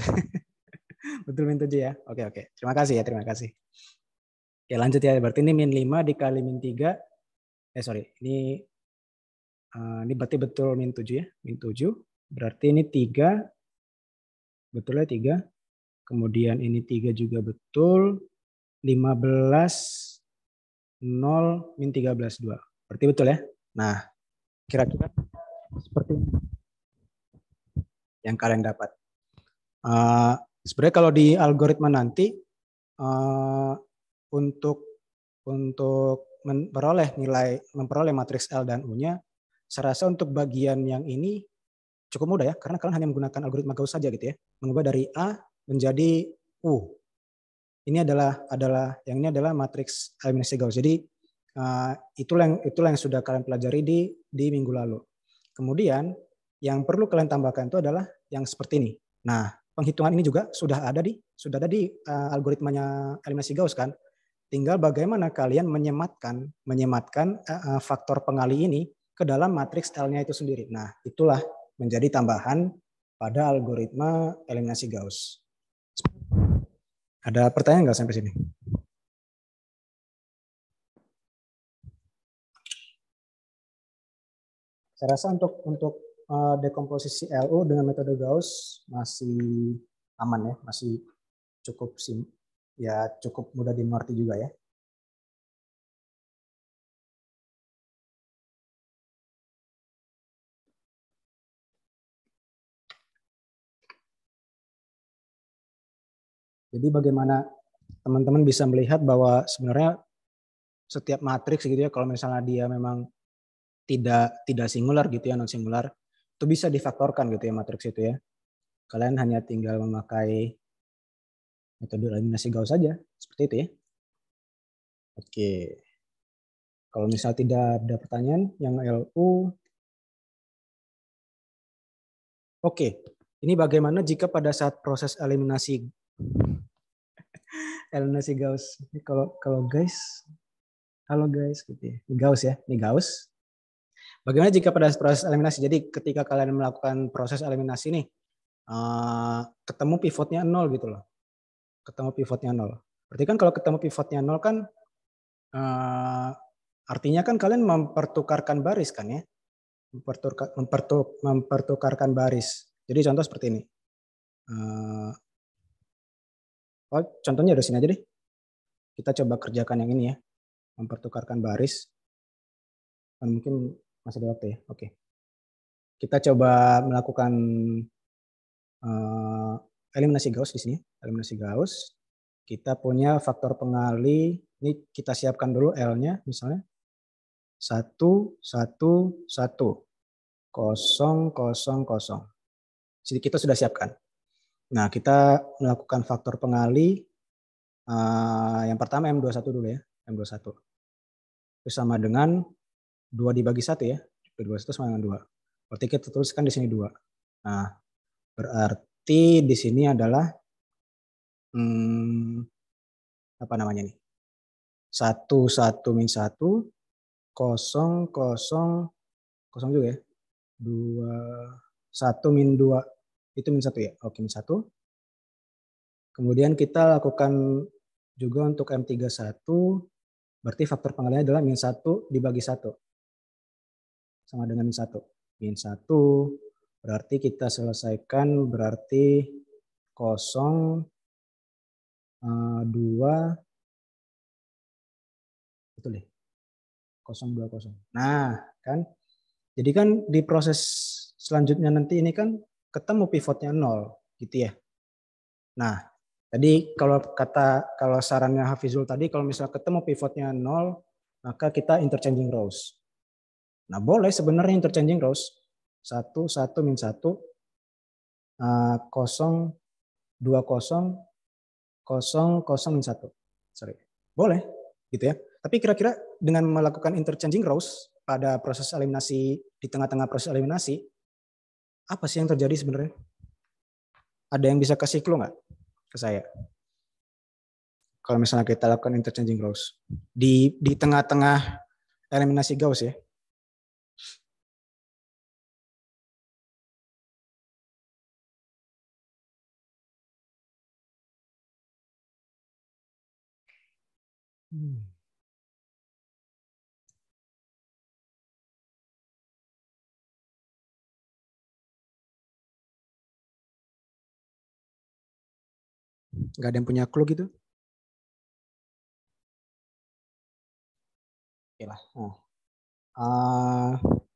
Betul min 7 ya. Oke. Terima kasih ya, terima kasih. Oke, lanjut ya. Berarti ini min 5 dikali min 3. Ini berarti betul min 7 ya. Min 7. Berarti ini 3. Betul ya 3. Kemudian ini 3 juga betul. 15 0 min 13 2. Berarti betul ya. Nah, kira-kira seperti ini yang kalian dapat. Sebenarnya kalau di algoritma nanti untuk memperoleh matriks L dan U-nya, saya rasa untuk bagian yang ini cukup mudah ya, karena kalian hanya menggunakan algoritma Gauss saja gitu ya, mengubah dari A menjadi U. Ini adalah matriks eliminasi Gauss. Jadi itulah yang sudah kalian pelajari di minggu lalu. Kemudian yang perlu kalian tambahkan itu adalah yang seperti ini. Nah, penghitungan ini juga sudah ada di algoritmanya eliminasi Gauss kan. Tinggal bagaimana kalian menyematkan faktor pengali ini ke dalam matriks L-nya itu sendiri. Nah, itulah menjadi tambahan pada algoritma eliminasi Gauss. Ada pertanyaan nggak sampai sini? Saya rasa untuk dekomposisi LU dengan metode Gauss masih aman ya, masih cukup ya cukup mudah dimengerti juga ya. Jadi bagaimana teman-teman bisa melihat bahwa sebenarnya setiap matriks gitu ya, kalau misalnya dia memang tidak singular gitu ya, non singular, itu bisa difaktorkan gitu ya matriks itu ya. Kalian hanya tinggal memakai metode eliminasi Gauss saja, seperti itu ya. Oke. Kalau misal tidak ada pertanyaan yang LU. Oke. Ini bagaimana jika pada saat proses eliminasi Gauss. Kalau guys, halo guys gitu ya. Ini Gauss ya, ini Gauss. Bagaimana jika pada proses eliminasi? Jadi ketika kalian melakukan proses eliminasi nih, ketemu pivotnya 0 gitu loh. Ketemu pivotnya 0. Berarti kan kalau ketemu pivotnya 0 kan artinya kan kalian mempertukarkan baris kan ya. Mempertukarkan baris. Jadi contoh seperti ini. Contohnya dari sini aja deh. Kita coba kerjakan yang ini ya. Mempertukarkan baris. Dan mungkin masih ada waktu ya. Oke. Kita coba melakukan eliminasi Gauss di sini. Eliminasi Gauss. Kita punya faktor pengali. Ini kita siapkan dulu L-nya misalnya. 1, 1, 1. 0, 0, 0. Jadi kita sudah siapkan. Nah, kita melakukan faktor pengali. Yang pertama M21 dulu ya. M21. Itu sama dengan 2 dibagi 1 ya. 21 sama dengan 2. Berarti kita tuliskan di sini 2. Nah, berarti di sini adalah apa namanya nih? 1, 1, min 1. 0, 0, 0 juga ya. 2, 1, min 2. Itu min 1 ya. Oke, min 1. Kemudian kita lakukan juga untuk M31. Berarti faktor pengaliannya adalah min 1 dibagi 1. Sama dengan min 1. Min 1. Berarti kita selesaikan berarti 0, 2. Betul ya? 0, 2, 0. Nah, kan. Jadi kan di proses selanjutnya nanti ini kan ketemu pivotnya 0 gitu ya. Nah, tadi kalau sarannya Hafizul tadi kalau misalnya ketemu pivotnya 0, maka kita interchanging rows. Nah, boleh sebenarnya interchanging rows. 1, 1, min 1, 0, 2, 0, 0, 0, min 1. Sorry. Boleh gitu ya. Tapi kira-kira dengan melakukan interchanging rows pada proses eliminasi, di tengah-tengah proses eliminasi, apa sih yang terjadi sebenarnya? Ada yang bisa kasih clue nggak ke saya? Kalau misalnya kita lakukan interchanging rows di tengah-tengah eliminasi Gauss ya. Nggak ada yang punya clue gitu? Oke lah.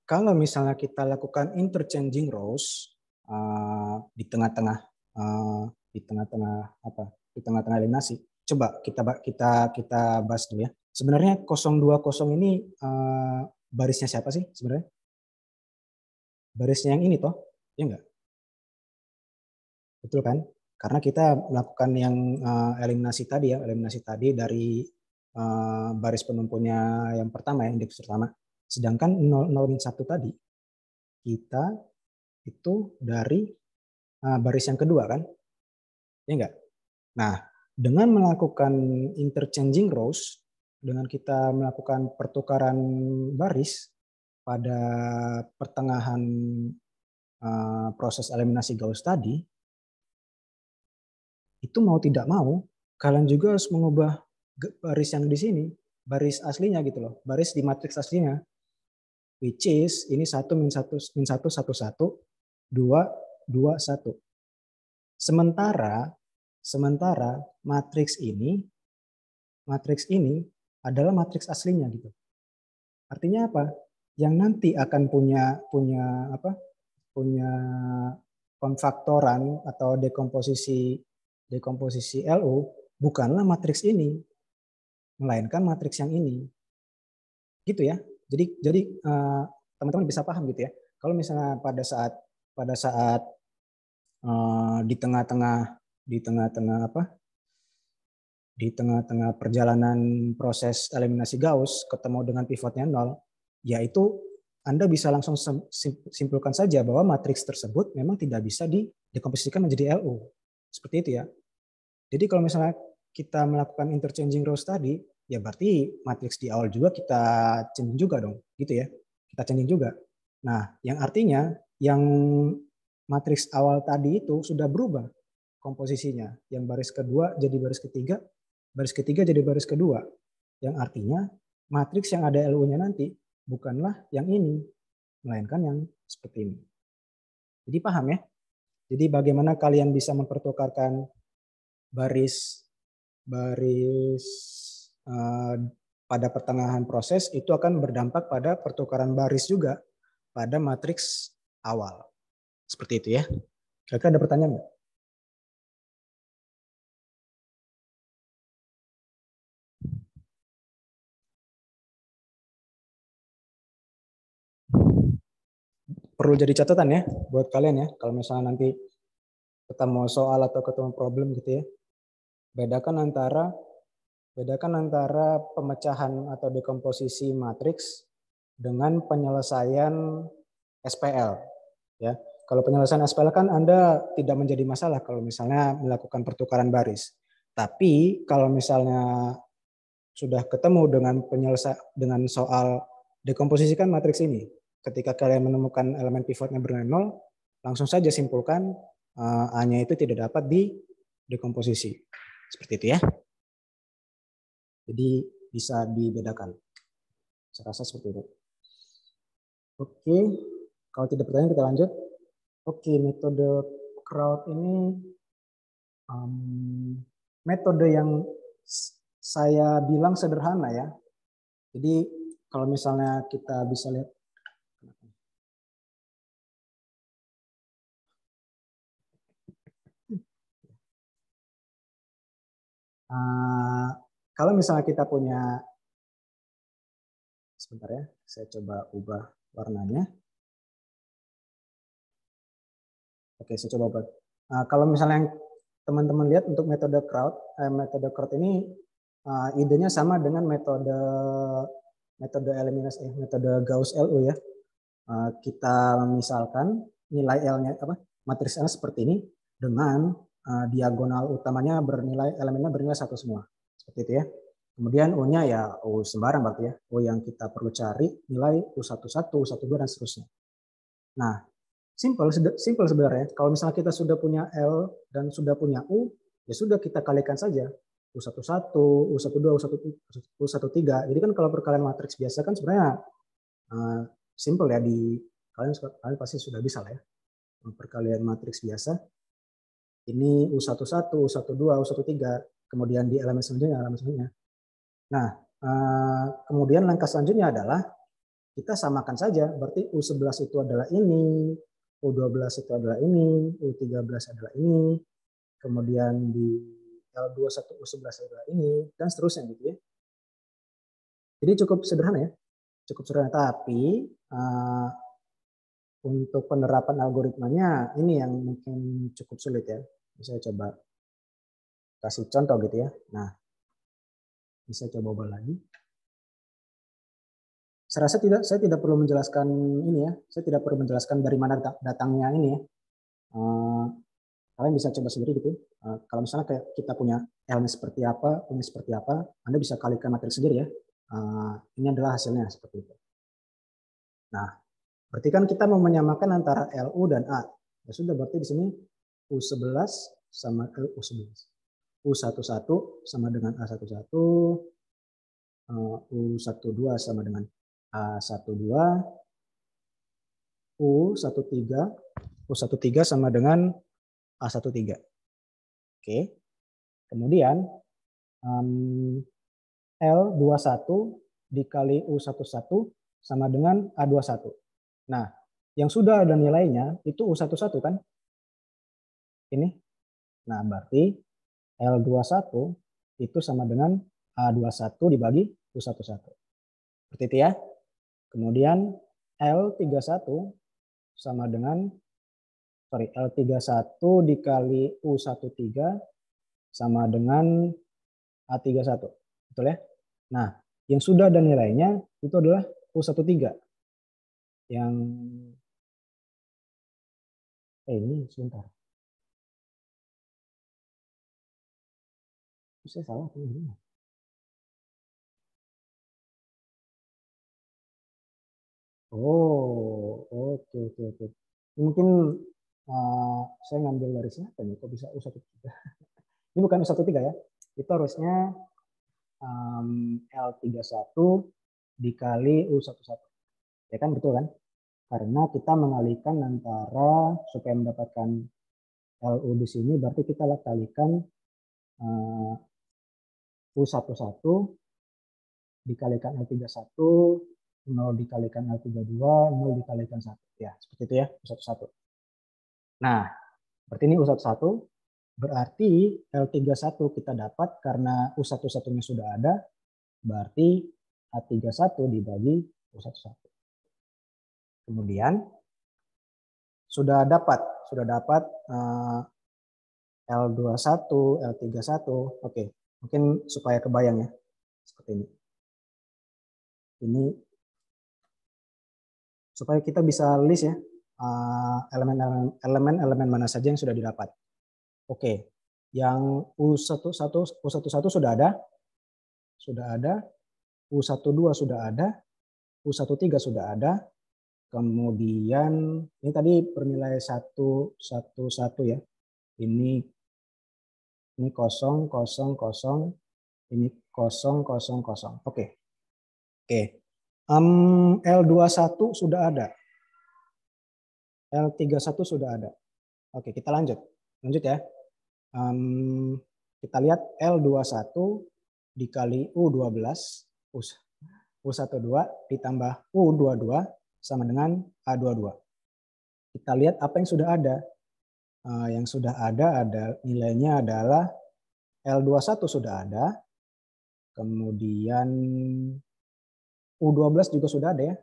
Kalau misalnya kita lakukan interchanging rows di tengah-tengah eliminasi, coba kita bahas dulu ya. Sebenarnya 020 ini barisnya siapa sih sebenarnya? Barisnya yang ini toh, ya enggak? Betul kan? Karena kita melakukan yang eliminasi tadi dari baris penumpunya yang pertama ya, indeks pertama. Sedangkan 0, 0, 1 tadi kita itu dari baris yang kedua kan? Ya enggak? Nah, dengan melakukan interchanging rows, dengan kita melakukan pertukaran baris pada pertengahan proses eliminasi Gauss tadi, itu mau tidak mau kalian juga harus mengubah baris yang di sini, baris aslinya gitu loh, baris di matriks aslinya, which is ini 1 min 1 min 1 1 1 2 2 1. Sementara matriks ini adalah matriks aslinya gitu. Artinya apa? Yang nanti akan punya konfaktoran atau dekomposisi LU bukanlah matriks ini, melainkan matriks yang ini. Gitu ya. Jadi teman-teman bisa paham gitu ya. Kalau misalnya pada saat di tengah-tengah perjalanan proses eliminasi Gauss ketemu dengan pivotnya 0, yaitu Anda bisa langsung simpulkan saja bahwa matriks tersebut memang tidak bisa didekomposisikan menjadi LU. Seperti itu ya. Jadi kalau misalnya kita melakukan interchanging rows tadi, ya berarti matriks di awal juga kita changing juga dong, gitu ya. Kita changing juga. Nah, yang artinya yang matriks awal tadi itu sudah berubah komposisinya. Yang baris kedua jadi baris ketiga jadi baris kedua. Yang artinya matriks yang ada LU-nya nanti bukanlah yang ini, melainkan yang seperti ini. Jadi paham ya? Jadi bagaimana kalian bisa mempertukarkan baris pada pertengahan proses itu akan berdampak pada pertukaran baris juga pada matriks awal. Seperti itu ya. Kira-kira ada pertanyaan nggak? Perlu jadi catatan ya buat kalian ya. Kalau misalnya nanti ketemu soal atau ketemu problem gitu ya. Bedakan antara pemecahan atau dekomposisi matriks dengan penyelesaian SPL ya. Kalau penyelesaian SPL kan Anda tidak menjadi masalah kalau misalnya melakukan pertukaran baris. Tapi kalau misalnya sudah ketemu dengan soal dekomposisikan matriks ini, ketika kalian menemukan elemen pivotnya bernilai 0, langsung saja simpulkan A-nya itu tidak dapat didekomposisi. Seperti itu ya. Jadi bisa dibedakan. Saya rasa seperti itu. Oke, kalau tidak pertanyaan kita lanjut. Oke, metode crowd ini metode yang saya bilang sederhana ya. Jadi kalau misalnya kita bisa lihat kalau misalnya kita punya, sebentar ya, saya coba ubah warnanya. Oke, saya coba ubah. Kalau misalnya teman-teman lihat untuk metode crowd ini idenya sama dengan metode eliminasi metode Gauss LU ya. Kita misalkan nilai L-nya matriks L seperti ini dengan diagonal utamanya elemennya bernilai 1 semua. Seperti itu ya. Kemudian U-nya ya U sembarang berarti ya. U yang kita perlu cari nilai U11, U12 dan seterusnya. Nah, simple sebenarnya. Kalau misalnya kita sudah punya L dan sudah punya U, ya sudah kita kalikan saja. U11, U12, U13. Jadi kan kalau perkalian matriks biasa kan sebenarnya simple ya, kalian pasti sudah bisa lah ya. Perkalian matriks biasa. Ini U11, U12, U13, kemudian di elemen selanjutnya. Nah, kemudian langkah selanjutnya adalah kita samakan saja, berarti U11 itu adalah ini, U12 itu adalah ini, U13 adalah ini, kemudian di L21 U11 adalah ini, dan seterusnya gitu ya. Jadi cukup sederhana ya, tapi untuk penerapan algoritmanya ini yang mungkin cukup sulit ya. Saya coba kasih contoh gitu ya. Nah, bisa coba ubah lagi. Saya rasa saya tidak perlu menjelaskan ini ya. Saya tidak perlu menjelaskan dari mana datangnya ini ya. Kalian bisa coba sendiri gitu. Kalau misalnya kayak kita punya L-nya seperti apa, U-nya seperti apa, Anda bisa kalikan matriks sendiri ya. Ini adalah hasilnya seperti itu. Nah, berarti kan kita mau menyamakan antara LU dan A. Ya sudah, berarti di sini U11 sama U11. U11 sama dengan A11, U12 sama dengan A12, U13 sama dengan A13. Oke. Kemudian L21 dikali U11 sama dengan A21. Nah, yang sudah ada nilainya itu U11 kan? Ini. Nah, berarti L21 itu sama dengan A21 dibagi U11. Seperti itu ya. Kemudian L31 sama dengan L31 dikali U13 sama dengan A31. Betul ya? Nah, yang sudah ada nilainya itu adalah U13. Yang ini sebentar. Saya salah ini. Oh, oke. Mungkin saya ngambil dari siapa nih? Kok bisa U13? Ini bukan U13 ya. Itu harusnya L31 dikali U11. Ya kan, betul kan? Karena kita mengalihkan antara, supaya mendapatkan LU di sini, berarti kita kalikan U11 dikalikan L31, 0 dikalikan L32, 0 dikalikan 1. Ya, seperti itu ya, U11. Nah, berarti ini U11, berarti L31 kita dapat karena U11-nya sudah ada, berarti A31 dibagi U11. Kemudian sudah dapat L21, L31. Oke, mungkin supaya kebayang ya. Seperti ini. Ini supaya kita bisa list ya elemen-elemen mana saja yang sudah didapat. Oke, yang U11 sudah ada. U12 sudah ada. U13 sudah ada. Kemudian ini tadi bernilai 111 ya. Ini 0, 0, 0, ini 0, 0, 0. Oke. L21 sudah ada. L31 sudah ada. Oke, kita lanjut ya. Kita lihat L21 dikali U12, U12 ditambah U22 sama dengan A22. Kita lihat apa yang sudah ada. Yang sudah ada nilainya adalah L21 sudah ada, kemudian U12 juga sudah ada ya.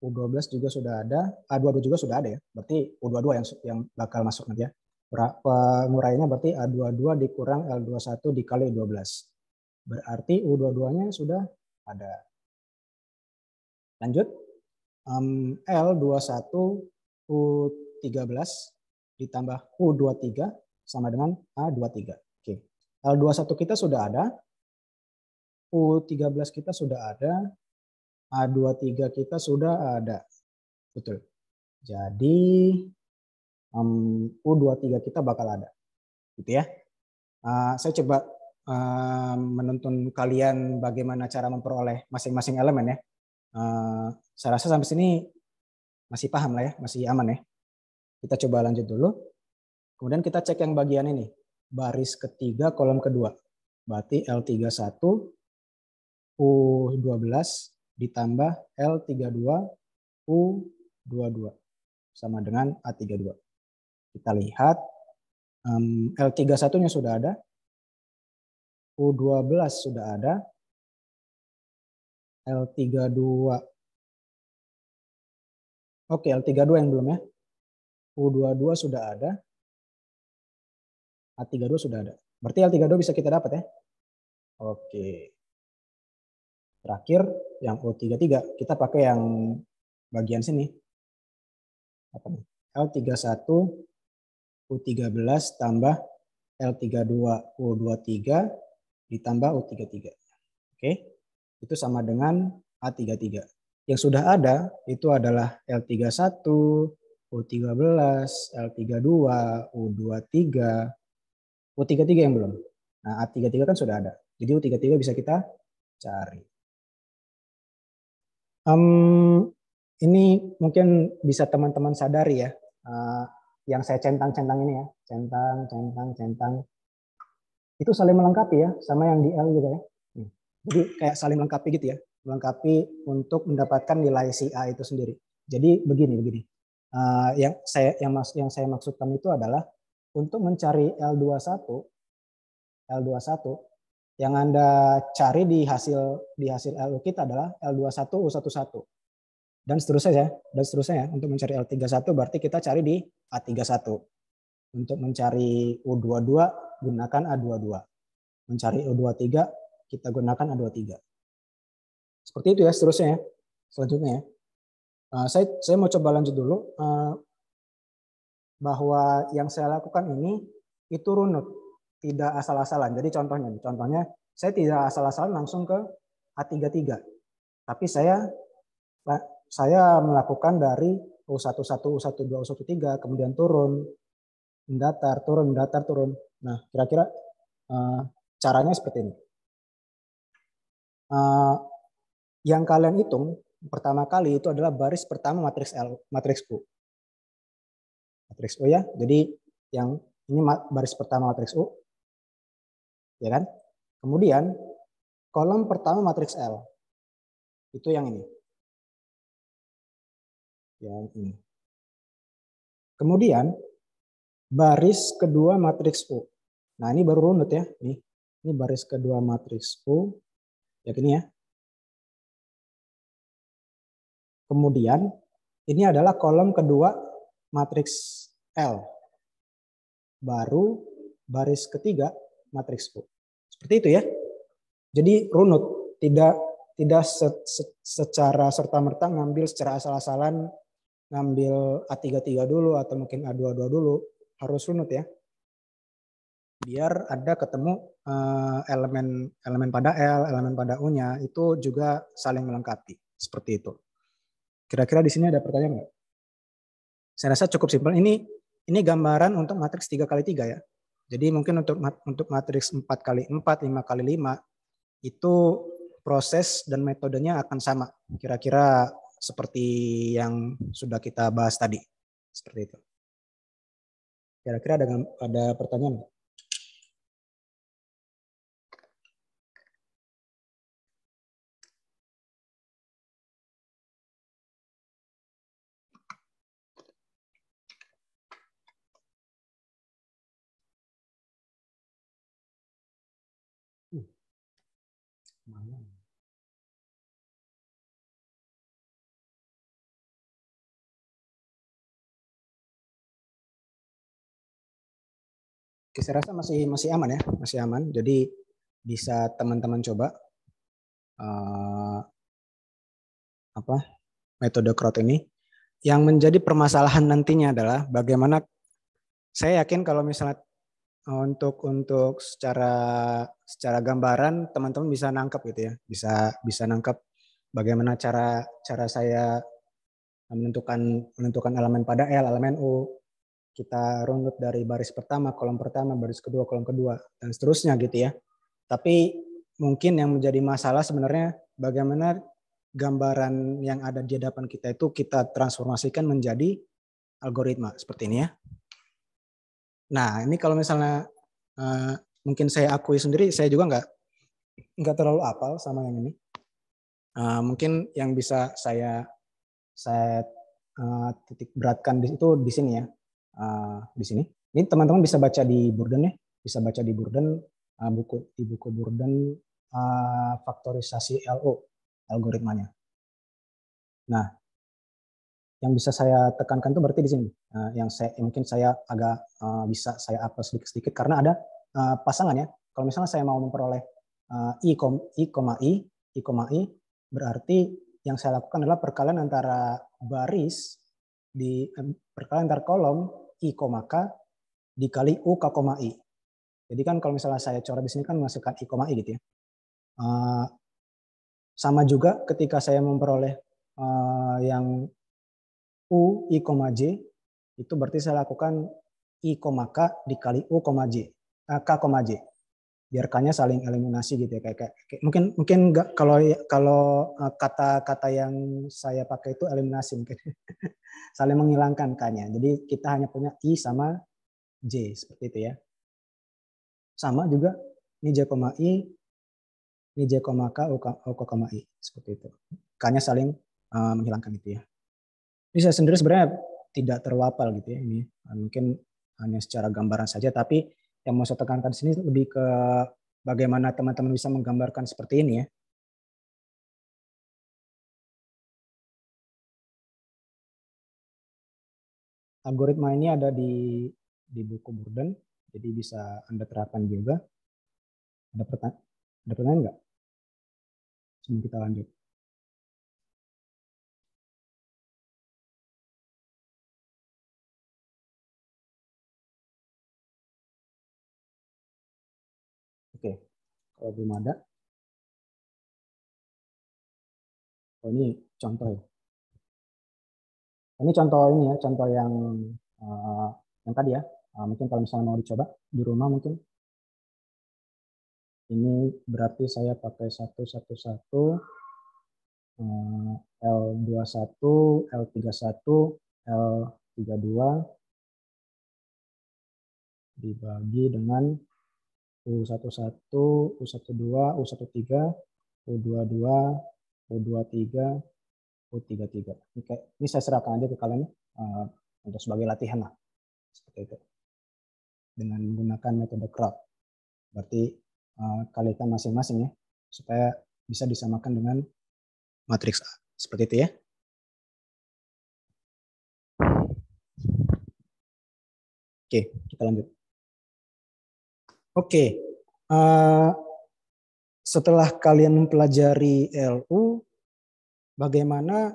U12 juga sudah ada, A22 juga sudah ada ya. Berarti U22 yang bakal masuk nanti ya. Penguraiannya berarti A22 dikurang L21 dikali U12. Berarti U22-nya sudah ada. Lanjut. L21 U13 ditambah U23 sama dengan A23. Oke. L21 kita sudah ada. U13 kita sudah ada. A23 kita sudah ada. Betul. Jadi U23 kita bakal ada. Gitu ya. Saya coba menuntun kalian bagaimana cara memperoleh masing-masing elemen ya. Saya rasa sampai sini masih paham lah ya, masih aman ya. Kita coba lanjut dulu. Kemudian kita cek yang bagian ini. Baris ketiga, kolom kedua. Berarti L31, U12 ditambah L32, U22. Sama dengan A32. Kita lihat L31-nya sudah ada. U12 sudah ada. L32. Oke, L32 yang belum ya. U22 sudah ada. A32 sudah ada. Berarti L32 bisa kita dapat ya. Oke. Terakhir yang U33. Kita pakai yang bagian sini. Apa nih? L31 U13 tambah L32 U23 ditambah U33. Oke. Itu sama dengan A33. Yang sudah ada itu adalah L31, U13, L32, U23, U33 yang belum. Nah, A33 kan sudah ada. Jadi U33 bisa kita cari. Ini mungkin bisa teman-teman sadari ya. Yang saya centang-centang ini ya. Centang. Itu saling melengkapi ya. Sama yang di L juga ya. Jadi kayak saling melengkapi gitu ya. Melengkapi untuk mendapatkan nilai si A itu sendiri. Jadi begini. Yang saya maksudkan itu adalah untuk mencari L21 yang Anda cari di hasil LU kita adalah L21 U11 dan seterusnya ya. Untuk mencari L31 berarti kita cari di A31. Untuk mencari U22 gunakan A22. Mencari U23 kita gunakan A23. Seperti itu ya seterusnya ya. Selanjutnya ya. Saya mau coba lanjut dulu bahwa yang saya lakukan ini itu runut, tidak asal-asalan. Jadi contohnya saya tidak asal-asalan langsung ke A33. Tapi saya melakukan dari U11, U12, U13 kemudian turun, mendatar, turun. Nah, kira-kira caranya seperti ini. Yang kalian hitung pertama kali itu adalah baris pertama matriks U. Matriks U ya. Jadi yang ini baris pertama matriks U. Ya kan? Kemudian kolom pertama matriks L. Itu yang ini. Yang ini. Kemudian baris kedua matriks U. Nah, ini baru runut ya. Ini baris kedua matriks U. Ya gini ya. Kemudian ini adalah kolom kedua matriks L. Baru baris ketiga matriks U. Seperti itu ya. Jadi runut, tidak secara serta-merta ngambil secara asal-asalan, ngambil A33 dulu atau mungkin A22 dulu, harus runut ya. Biar ada ketemu elemen pada L, elemen pada U-nya itu juga saling melengkapi. Seperti itu. Kira-kira di sini ada pertanyaan nggak? Saya rasa cukup simpel. Ini gambaran untuk matriks 3x3 ya. Jadi mungkin untuk matriks 4x4, 5x5 itu proses dan metodenya akan sama. Kira-kira seperti yang sudah kita bahas tadi. Seperti itu. Kira-kira ada pertanyaan nggak? Oke, saya rasa masih aman ya, masih aman. Jadi bisa teman-teman coba metode CROT ini. Yang menjadi permasalahan nantinya adalah bagaimana, saya yakin kalau misalnya untuk secara gambaran teman-teman bisa nangkep gitu ya, bisa nangkep bagaimana cara saya menentukan elemen pada L, elemen U. Kita runut dari baris pertama, kolom pertama, baris kedua, kolom kedua, dan seterusnya gitu ya. Tapi mungkin yang menjadi masalah sebenarnya bagaimana gambaran yang ada di hadapan kita itu kita transformasikan menjadi algoritma seperti ini ya. Nah, ini kalau misalnya mungkin saya akui sendiri, saya juga nggak terlalu hafal sama yang ini. Mungkin yang bisa saya titik beratkan itu di sini ya. Di sini. Ini teman-teman bisa baca di Burden ya, bisa baca di Burden buku Burden faktorisasi LO algoritmanya. Nah, yang bisa saya tekankan itu berarti di sini. Mungkin saya agak bisa saya apa sedikit karena ada pasangan ya. Kalau misalnya saya mau memperoleh I, berarti yang saya lakukan adalah perkalian antara baris perkalian antar kolom I, K dikali U, K, I. Jadi kan kalau misalnya saya coret di sini kan menghasilkan I, I gitu ya. Sama juga ketika saya memperoleh yang U, I, J, itu berarti saya lakukan I, K dikali U, J, K, J. biar K-nya saling eliminasi gitu ya. Kayak mungkin nggak kalau kata-kata yang saya pakai itu eliminasi mungkin. Saling menghilangkan K-nya. Jadi kita hanya punya I sama J seperti itu ya. Sama juga ini J, I, ini J, K, O, I seperti itu. K-nya saling menghilangkan gitu ya. Ini saya sendiri sebenarnya tidak terlalu hafal gitu ya ini. Mungkin hanya secara gambaran saja, tapi yang mau saya tekankan di sini lebih ke bagaimana teman-teman bisa menggambarkan seperti ini ya. Algoritma ini ada di buku Burden, jadi bisa Anda terapkan juga. Ada pertanyaan nggak? Sebelum kita lanjut. Oke, kalau belum ada. Oh, ini contoh ya. Ini contoh ini ya, contoh yang tadi ya. Mungkin kalau misalnya mau dicoba di rumah mungkin. Ini berarti saya pakai 111, L21, L31, L32 dibagi dengan U11, U12, U13, U22, U23, U33. Ini saya serahkan aja ke kalian untuk sebagai latihan lah. Seperti itu. Dengan menggunakan metode crowd. Berarti kalikan masing-masing ya, supaya bisa disamakan dengan matriks A. Seperti itu ya. Oke, kita lanjut. Oke, setelah kalian mempelajari LU, bagaimana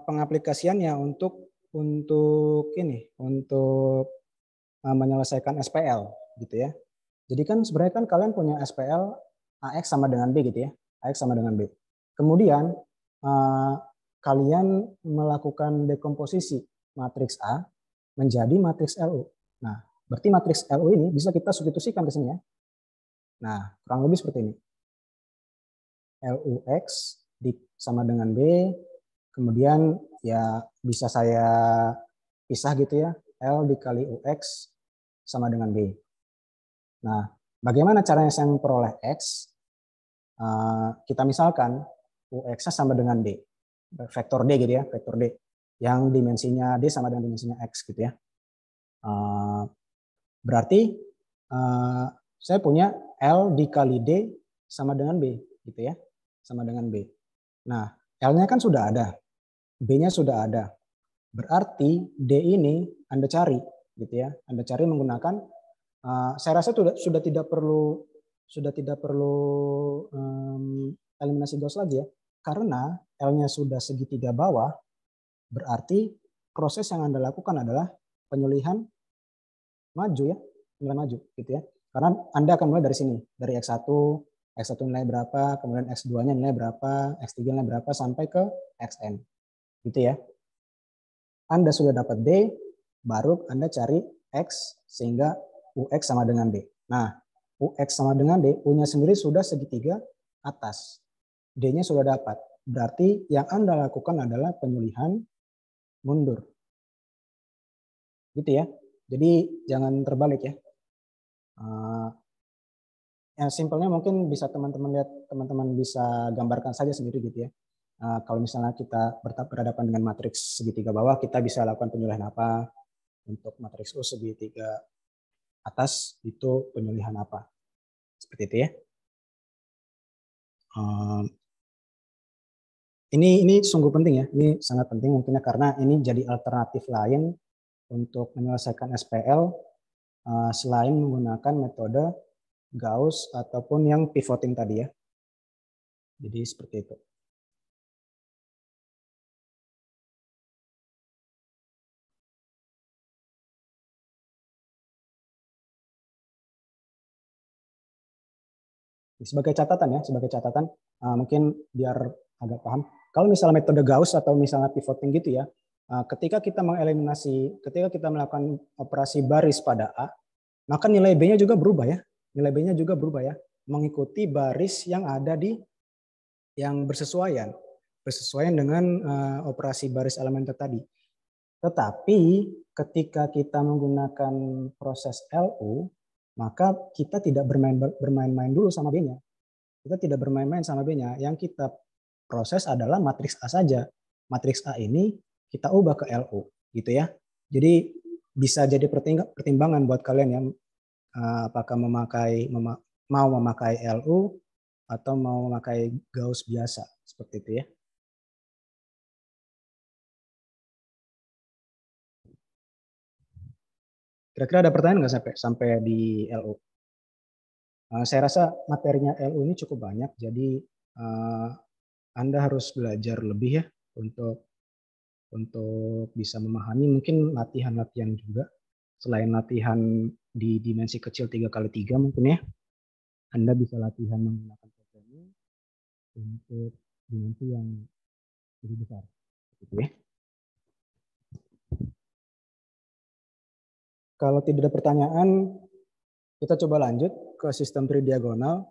pengaplikasiannya untuk menyelesaikan SPL gitu ya. Jadi kan sebenarnya kan kalian punya SPL AX sama dengan B gitu ya. AX sama dengan B. Kemudian kalian melakukan dekomposisi matriks A menjadi matriks LU. Nah, berarti matriks LU ini bisa kita substitusikan ke sini ya. Nah, kurang lebih seperti ini. LUX sama dengan B, kemudian ya bisa saya pisah gitu ya. L dikali UX sama dengan B. Nah, bagaimana caranya saya memperoleh X? Kita misalkan UX sama dengan D. Vektor D gitu ya, vektor D. Yang dimensinya D sama dengan dimensinya X gitu ya. Berarti saya punya L dikali D sama dengan B gitu ya. Sama dengan B. Nah, L-nya kan sudah ada. B-nya sudah ada. Berarti D ini Anda cari gitu ya. Anda cari menggunakan saya rasa sudah tidak perlu eliminasi Gauss lagi ya. Karena L-nya sudah segitiga bawah, berarti proses yang Anda lakukan adalah penyulihan maju ya, penyulihan maju gitu ya. Karena Anda akan mulai dari sini, dari X1 nilai berapa, kemudian X2-nya nilai berapa, X3 nilai berapa sampai ke Xn. Gitu ya. Anda sudah dapat D, baru Anda cari X sehingga UX sama dengan D. Nah, UX sama dengan D, U-nya sendiri sudah segitiga atas. D-nya sudah dapat. Berarti yang Anda lakukan adalah penyulihan mundur. Gitu ya. Jadi jangan terbalik ya. Yang simpelnya mungkin bisa teman-teman lihat, teman-teman bisa gambarkan saja sendiri gitu ya. Kalau misalnya kita berhadapan dengan matriks segitiga bawah, kita bisa lakukan penyulihan apa? Untuk matriks U segitiga atas itu penyulihan apa? Seperti itu ya. Ini sungguh penting ya. Ini sangat penting mungkinnya karena ini jadi alternatif lain untuk menyelesaikan SPL selain menggunakan metode Gauss ataupun yang pivoting tadi ya. Jadi seperti itu. Sebagai catatan mungkin biar agak paham. Kalau misalnya metode Gauss atau misalnya pivoting gitu ya, ketika kita melakukan operasi baris pada A, maka nilai B-nya juga berubah ya. nilai B-nya juga berubah ya, mengikuti baris yang ada di yang bersesuaian dengan operasi baris elementer tadi. Tetapi ketika kita menggunakan proses LU, maka kita tidak bermain-main dulu sama B-nya. Kita tidak bermain-main sama B-nya. Yang kita proses adalah matriks A saja. Matriks A ini kita ubah ke LU, gitu ya. Jadi bisa jadi pertimbangan buat kalian yang apakah mau memakai LU atau mau memakai Gauss biasa, seperti itu ya. Kira-kira ada pertanyaan nggak sampai di LU? Saya rasa materinya LU ini cukup banyak, jadi Anda harus belajar lebih ya untuk bisa memahami, mungkin latihan-latihan juga. Selain latihan di dimensi kecil 3x3 mungkin ya, Anda bisa latihan menggunakan programming untuk dimensi yang lebih besar. Gitu ya. Kalau tidak ada pertanyaan, kita coba lanjut ke sistem tridiagonal.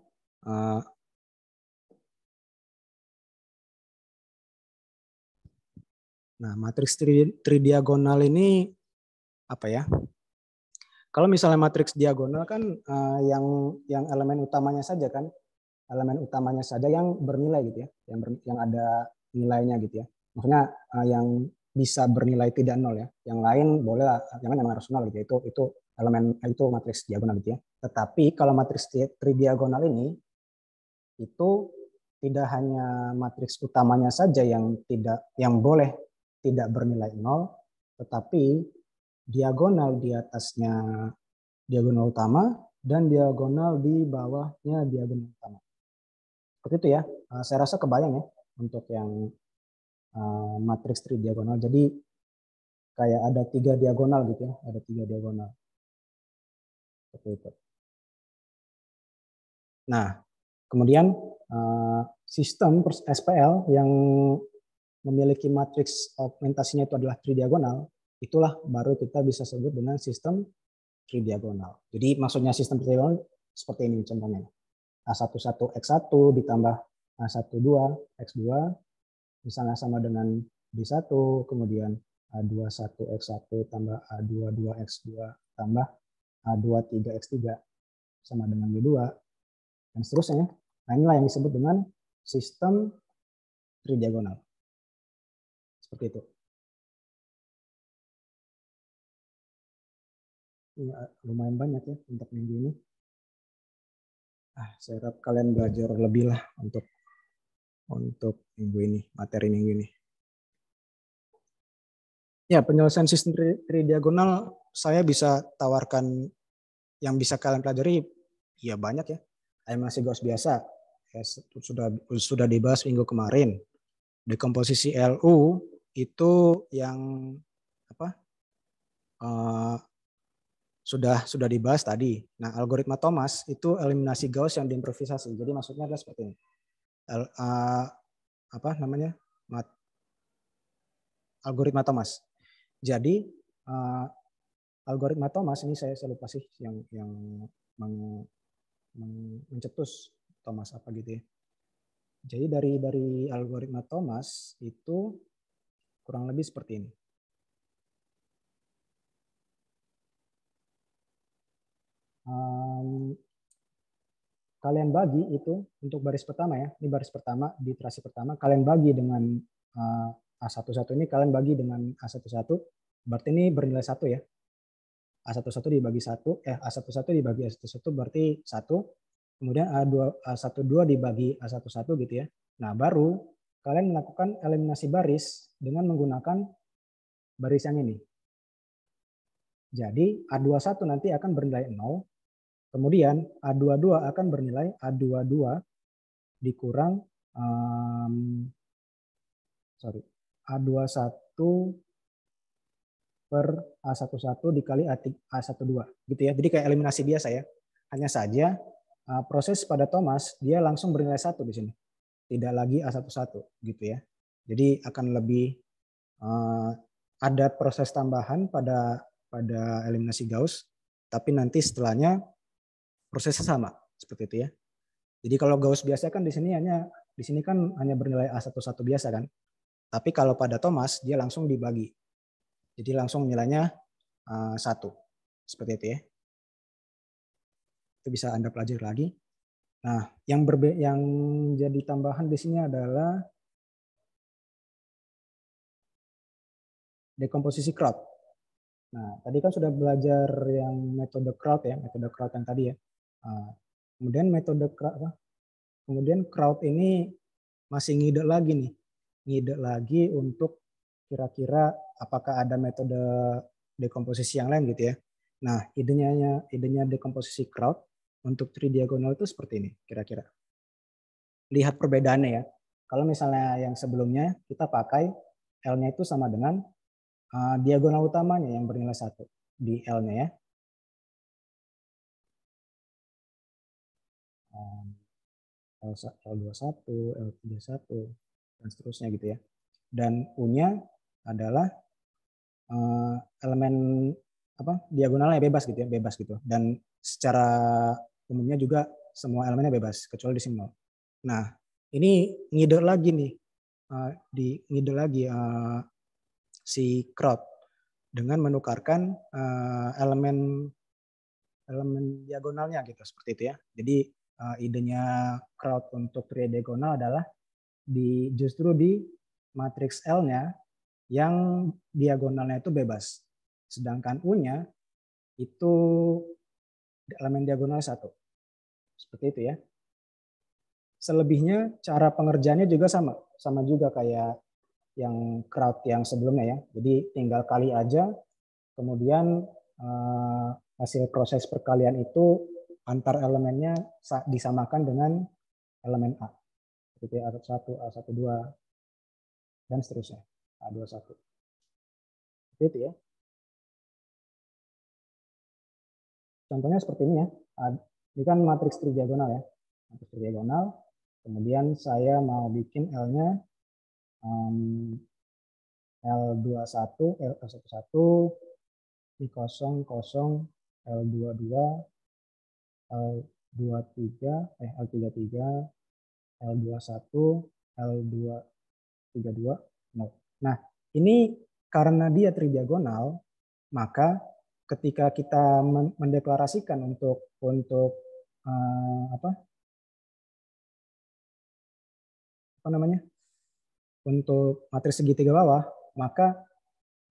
Nah, matriks tridiagonal ini apa ya? Kalau misalnya matriks diagonal kan yang elemen utamanya saja kan, elemen utamanya saja yang bernilai gitu ya, yang ada nilainya gitu ya. Maksudnya yang bisa bernilai tidak nol ya. Yang lain boleh lah, yang lain harus nol gitu. Itu elemen itu matriks diagonal gitu ya. Tetapi kalau matriks tridiagonal ini itu tidak hanya matriks utamanya saja yang boleh tidak bernilai nol, tetapi diagonal di atasnya diagonal utama dan diagonal di bawahnya diagonal utama. Seperti itu ya. Saya rasa kebayang ya untuk yang matriks tridiagonal. Jadi kayak ada 3 diagonal gitu ya, ada 3 diagonal. Seperti itu. Nah, kemudian sistem SPL yang memiliki matriks augmentasinya itu adalah tridiagonal, itulah baru kita bisa sebut dengan sistem tridiagonal. Jadi maksudnya sistem tridiagonal seperti ini contohnya. A11X1 ditambah A12 X2 misalnya sama dengan B1, kemudian A21X1 tambah A22X2 tambah A23X3 sama dengan B2 dan seterusnya. Nah, inilah yang disebut dengan sistem tridiagonal. Seperti itu. Ini lumayan banyak ya untuk minggu ini. Saya harap kalian belajar lebih lah untuk minggu ini, materi minggu ini. Ya, penyelesaian sistem tridiagonal saya bisa tawarkan yang bisa kalian pelajari ya banyak ya. Eliminasi Gauss biasa ya, sudah dibahas minggu kemarin. Dekomposisi LU itu yang apa? Sudah dibahas tadi. Nah, algoritma Thomas itu eliminasi Gauss yang diimprovisasi. Jadi maksudnya adalah seperti ini. Algoritma Thomas. Jadi algoritma Thomas ini saya lupa sih yang mencetus Thomas apa gitu ya. Jadi dari algoritma Thomas itu kurang lebih seperti ini. Kalian bagi itu untuk baris pertama ya, ini baris pertama di iterasi pertama, kalian bagi dengan A11 ini kalian bagi dengan A11, berarti ini bernilai 1 ya. A11 dibagi 1, A11 dibagi A11 berarti 1, kemudian A12 dibagi A11 gitu ya. Nah, baru kalian melakukan eliminasi baris dengan menggunakan baris yang ini. Jadi A21 nanti akan bernilai 0, kemudian A22 akan bernilai A22 dikurang A21 per A11 dikali A12 gitu ya. Jadi kayak eliminasi biasa ya. Hanya saja proses pada Thomas dia langsung bernilai 1 di sini. Tidak lagi A11 gitu ya. Jadi akan lebih ada proses tambahan pada eliminasi Gauss, tapi nanti setelahnya prosesnya sama seperti itu ya. Jadi kalau Gauss biasa kan di sini kan hanya bernilai A11 biasa kan. Tapi kalau pada Thomas dia langsung dibagi. Jadi langsung nilainya 1. Seperti itu ya. Itu bisa Anda pelajari lagi. Nah, yang jadi tambahan di sini adalah dekomposisi Kraut. Nah, tadi kan sudah belajar yang metode Kraut ya, metode Kraut yang tadi ya. Kemudian kemudian Kraut ini masih ngide lagi untuk kira-kira apakah ada metode dekomposisi yang lain gitu ya. Nah, idenya dekomposisi Kraut untuk tridiagonal itu seperti ini kira-kira. Lihat perbedaannya ya. Kalau misalnya yang sebelumnya kita pakai L-nya itu sama dengan diagonal utamanya yang bernilai 1 di L-nya ya. L21, L31, dan seterusnya gitu ya. Dan U-nya adalah elemen diagonalnya bebas gitu ya, bebas gitu. Dan secara umumnya juga semua elemennya bebas kecuali di sini 0. Nah, ini ngide lagi nih, si Kraut dengan menukarkan elemen diagonalnya gitu seperti itu ya. Jadi idenya Kraut untuk tridiagonal adalah justru di matriks L-nya yang diagonalnya itu bebas. Sedangkan U-nya itu elemen diagonal 1. Seperti itu ya. Selebihnya cara pengerjaannya juga sama juga kayak yang Kraut yang sebelumnya ya. Jadi tinggal kali aja, kemudian hasil proses perkalian itu antar elemennya disamakan dengan elemen A. Seperti A1, A12, dan seterusnya. A21. Seperti itu ya. Contohnya seperti ini ya. Ini kan matriks tridiagonal ya. Matriks tridiagonal. Kemudian saya mau bikin L-nya L21, L11, I0, L22, L23, L33, L21, L232, 0. Nah, ini karena dia tridiagonal, maka ketika kita mendeklarasikan untuk untuk matriks segitiga bawah, maka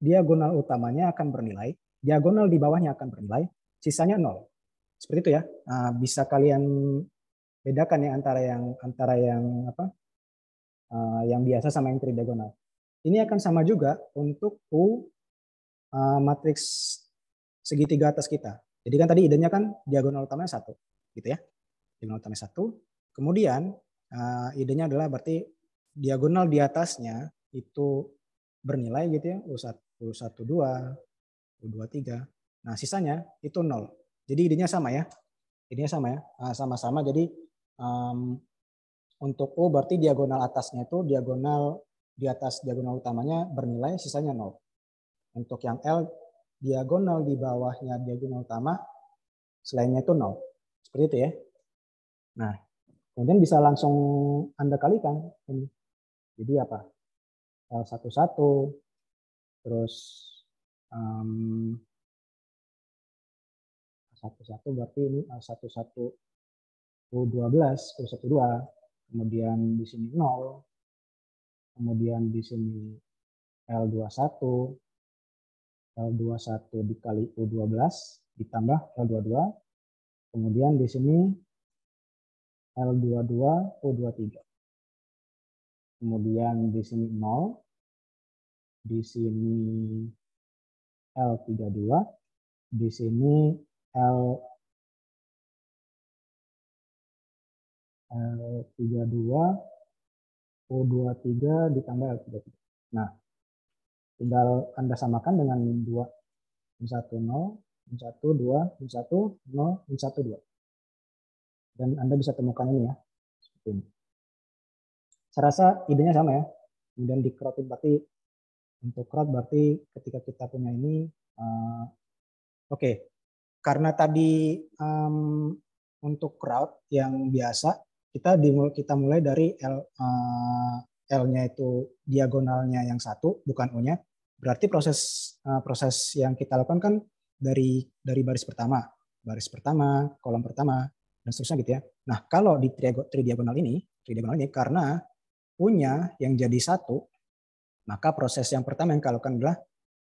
diagonal utamanya akan bernilai, diagonal di bawahnya akan bernilai, sisanya 0. Seperti itu ya. Bisa kalian bedakan ya antara yang biasa sama yang tridiagonal. Ini akan sama juga untuk matriks segitiga atas kita. Jadi kan tadi idenya kan diagonal utamanya 1, gitu ya. Diagonal utamanya 1. Kemudian idenya adalah berarti diagonal di atasnya itu bernilai gitu ya, U12, U23. Nah, sisanya itu 0. Jadi idenya sama ya. Idenya sama ya. Sama-sama. Jadi untuk U berarti diagonal atasnya itu diagonal di atas diagonal utamanya bernilai, sisanya 0. Untuk yang L, diagonal di bawahnya diagonal utama, selainnya itu 0. Seperti itu ya. Nah, kemudian bisa langsung Anda kalikan ini. Jadi apa? L11, terus 11 berarti ini L11 U12, U12, kemudian di sini 0, kemudian di sini L21, L21 dikali U12 ditambah L22, kemudian di sini L22 U23. Kemudian di sini 0, di sini L32, di sini L32 U23 ditambah L33. Nah, tinggal Anda samakan dengan 2, 1, 0, 1, 2, 1, 0, 1, 2. Dan Anda bisa temukan ini ya. Seperti ini. Saya rasa idenya sama ya. Kemudian di Kraut berarti, untuk Kraut berarti ketika kita punya ini, oke. Karena tadi untuk crowd yang biasa, kita mulai dari L-nya itu diagonalnya yang 1, bukan U-nya. Berarti proses yang kita lakukan kan dari baris pertama, kolom pertama, dan seterusnya gitu ya. Nah, kalau di tridiagonal ini karena U-nya yang jadi 1, maka proses yang pertama yang kalian lakukan adalah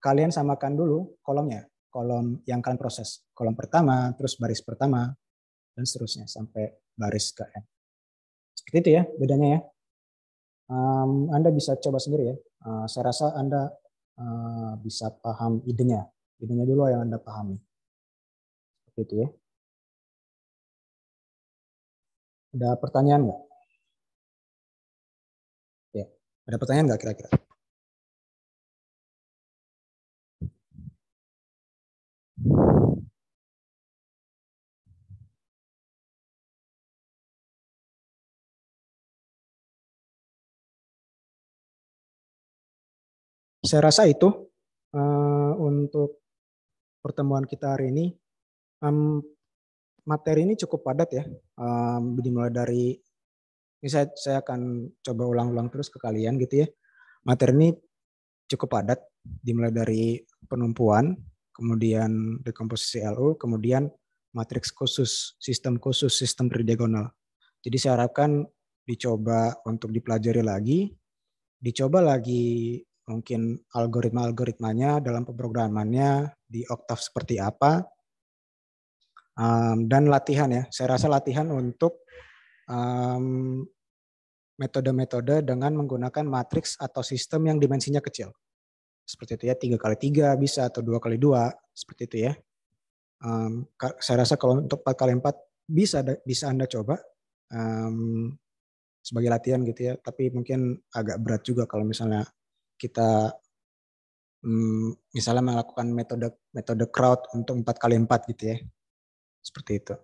kalian samakan dulu kolomnya. Kolom yang kalian proses. Kolom pertama, terus baris pertama, dan seterusnya sampai baris ke N. Seperti itu ya bedanya ya. Anda bisa coba sendiri ya. Saya rasa Anda bisa paham idenya. Idenya dulu yang Anda pahami. Seperti itu ya. Ada pertanyaan nggak? Ya, ada pertanyaan nggak kira-kira? Saya rasa itu untuk pertemuan kita hari ini. Materi ini cukup padat ya. Dimulai dari ini saya akan coba ulang-ulang terus ke kalian gitu ya. Materi ini cukup padat, dimulai dari penumpuan, kemudian dekomposisi LU, kemudian matriks khusus, sistem tridiagonal. Jadi saya harapkan dicoba untuk dipelajari lagi, dicoba lagi mungkin algoritmanya dalam pemrogramannya di Octave seperti apa, dan latihan ya. Saya rasa latihan untuk metode-metode dengan menggunakan matriks atau sistem yang dimensinya kecil. Seperti itu ya, 3x3 bisa atau 2x2, seperti itu ya. Saya rasa kalau untuk 4x4 bisa Anda coba sebagai latihan gitu ya, tapi mungkin agak berat juga kalau misalnya kita misalnya melakukan metode crowd untuk 4x4 gitu ya. Seperti itu.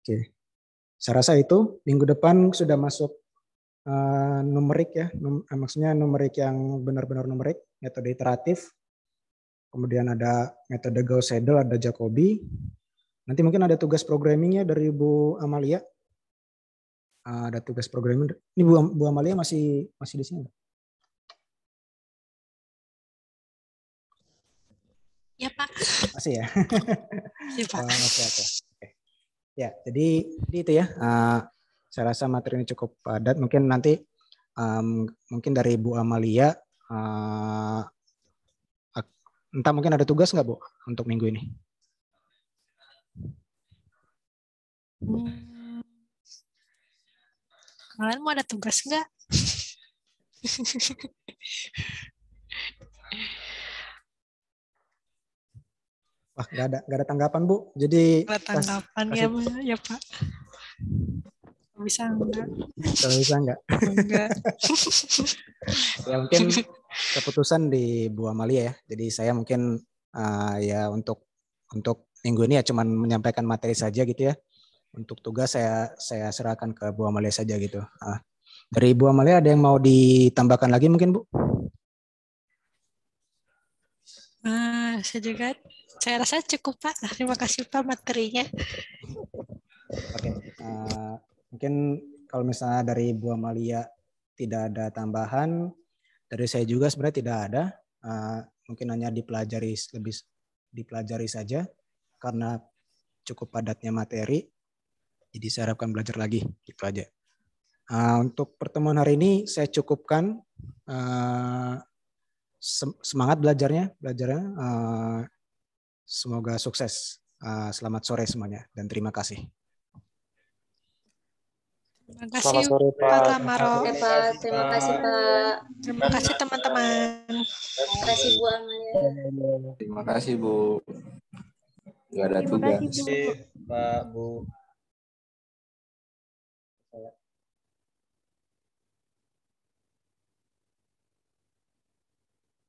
Oke. Saya rasa itu minggu depan sudah masuk numerik ya, maksudnya numerik yang benar-benar numerik, metode iteratif. Kemudian ada metode Gauss-Seidel, ada Jacobi. Nanti mungkin ada tugas programmingnya dari Bu Amalia. Ada tugas programming. Ini Bu Amalia masih di sini. Ya Pak. Masih ya. Ya Pak. Oke. Ya, jadi itu ya. Saya rasa materi ini cukup padat. Mungkin nanti mungkin dari Bu Amalia, entah mungkin ada tugas nggak Bu untuk minggu ini? Kalian mau ada tugas nggak? Wah, nggak ada tanggapan Bu. Jadi ada tanggapan ya Pak. Bisa enggak? Kalau bisa enggak? Enggak. Ya mungkin keputusan di Bu Amalia ya. Jadi saya mungkin ya untuk minggu ini ya cuman menyampaikan materi saja gitu ya. Untuk tugas saya serahkan ke Bu Amalia saja gitu. Dari Bu Amalia ada yang mau ditambahkan lagi mungkin Bu? Saya rasa cukup Pak. Terima kasih Pak materinya. Oke. Mungkin kalau misalnya dari Bu Amalia tidak ada tambahan, dari saya juga sebenarnya tidak ada. Mungkin hanya dipelajari saja karena cukup padatnya materi. Jadi saya harapkan belajar lagi, gitu aja. Untuk pertemuan hari ini saya cukupkan. Semangat belajarnya. Semoga sukses. Selamat sore semuanya dan terima kasih. Terima kasih Pak Tamaro. Terima kasih Pak. Terima kasih teman-teman. Terima kasih Bu Amalia. Terima kasih Bu. Nggak ada tugas. Terima kasih Bu. Pak Bu.